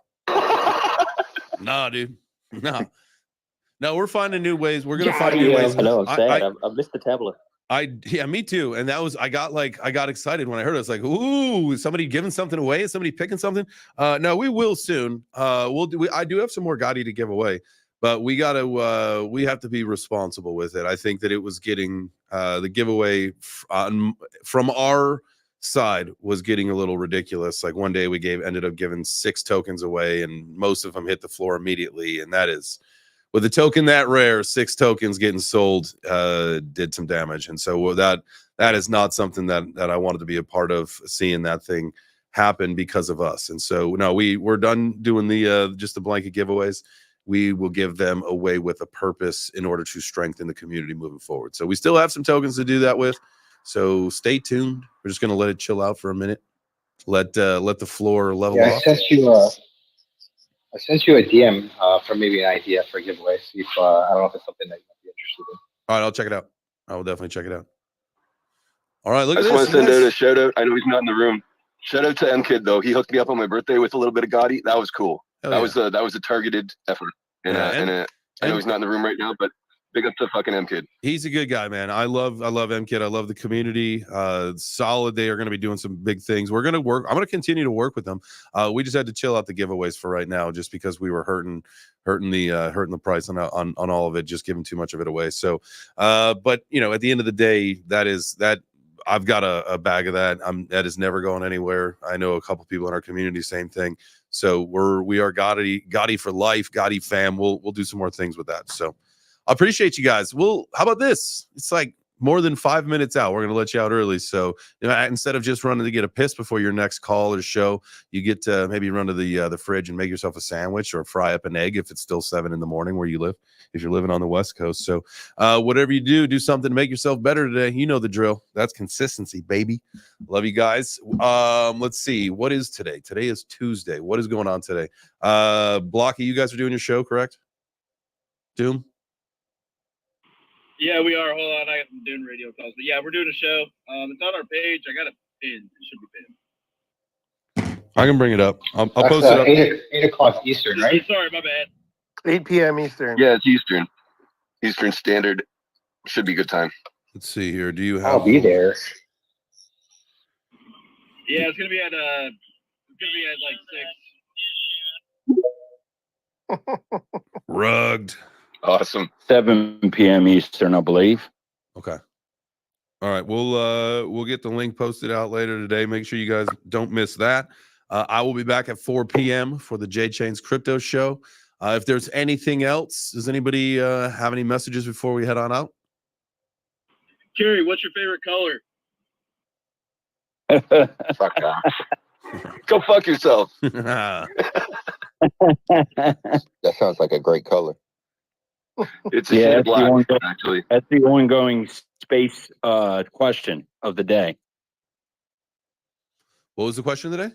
Nah, dude. Nah. No, we're finding new ways. We're gonna find new ways. I know. I'm sad. I missed the tablet. Yeah, me too. And that was I got excited when I heard it. I was like, ooh, is somebody giving something away? Is somebody picking something? No, we will soon. I do have some more Gotti to give away, but we have to be responsible with it. I think that it was getting the giveaway from our side was getting a little ridiculous. Like one day we ended up giving 6 tokens away, and most of them hit the floor immediately. And that is, with a token that rare, 6 tokens getting sold did some damage. And so that is not something that I wanted to be a part of, seeing that thing happen because of us. And so no, we're done doing the just the blanket giveaways. We will give them away with a purpose in order to strengthen the community moving forward. So we still have some tokens to do that with. So stay tuned. We're just going to let it chill out for a minute. Let the floor level off. I sent you a DM for maybe an idea for a giveaway. See if I don't know if it's something that you might be interested in. All right, I'll check it out. I will definitely check it out. All right, look I at just this. want to send out a shout out. I know he's not in the room. Shout out to M Kid though. He hooked me up on my birthday with a little bit of Gotti. That was cool. That was a targeted effort. I know he's not in the room right now, but big up to fucking M Kid. He's a good guy, man. I love M Kid. I love the community. Solid. They are going to be doing some big things. I'm going to continue to work with them. We just had to chill out the giveaways for right now, just because we were hurting the price on all of it, just giving too much of it away. So, but at the end of the day, that I've got a bag of that. That is never going anywhere. I know a couple people in our community, same thing. So we are Gotti for life, Gotti fam. We'll do some more things with that. So I appreciate you guys. Well, how about this? It's like more than 5 minutes out. We're going to let you out early. So instead of just running to get a piss before your next call or show, you get to maybe run to the fridge and make yourself a sandwich or fry up an egg if it's still 7 a.m. where you live, if you're living on the West Coast. So whatever you do something to make yourself better today. You know the drill. That's consistency, baby. Love you guys. Let's see. What is today? Today is Tuesday. What is going on today? Blocky, you guys are doing your show, correct? Doom? Yeah, we are. Hold on, I'm doing radio calls. But yeah, we're doing a show. It's on our page. I got a pin. It should be pinned. I can bring it up. I'll post it up. 8 o'clock Eastern, right? Sorry, my bad. 8 p.m. Eastern. Yeah, it's Eastern. Eastern Standard. Should be good time. Let's see here. Do you have? I'll be there. Yeah, it's gonna be at like 6. Rugged. Awesome. 7 p.m. Eastern, I believe. Okay. All right. We'll get the link posted out later today. Make sure you guys don't miss that. I will be back at 4 p.m. for the J Chains Crypto Show. If there's anything else, does anybody have any messages before we head on out? Kerry, what's your favorite color? Fuck off. Go fuck yourself. That's That sounds like a great color. It's a Yeah, shade that's of black, the ongoing, actually. that's the ongoing space question of the day. What was the question today?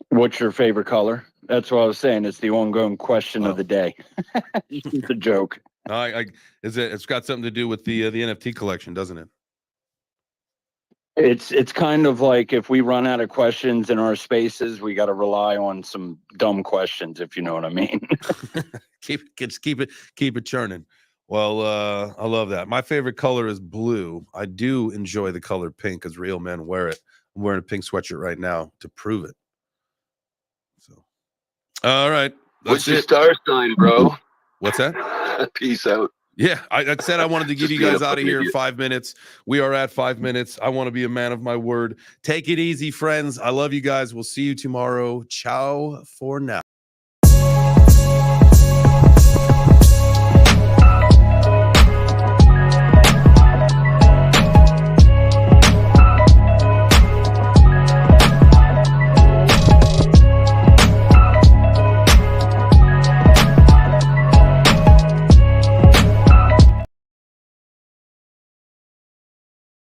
What's your favorite color? That's what I was saying. It's the ongoing question Oh. of the day. It's a joke. It's got something to do with the NFT collection, doesn't it? It's kind of like if we run out of questions in our spaces, we got to rely on some dumb questions, if you know what I mean. keep it churning. Well, I love that. My favorite color is blue. I do enjoy the color pink because real men wear it. I'm wearing a pink sweatshirt right now to prove it. So, all right, What's that's your it. star sign, bro? What's that? Peace out. Yeah, I said I wanted to give Just you being guys a out of fucking here in idiot. 5 minutes. We are at 5 minutes. I want to be a man of my word. Take it easy, friends. I love you guys. We'll see you tomorrow. Ciao for now.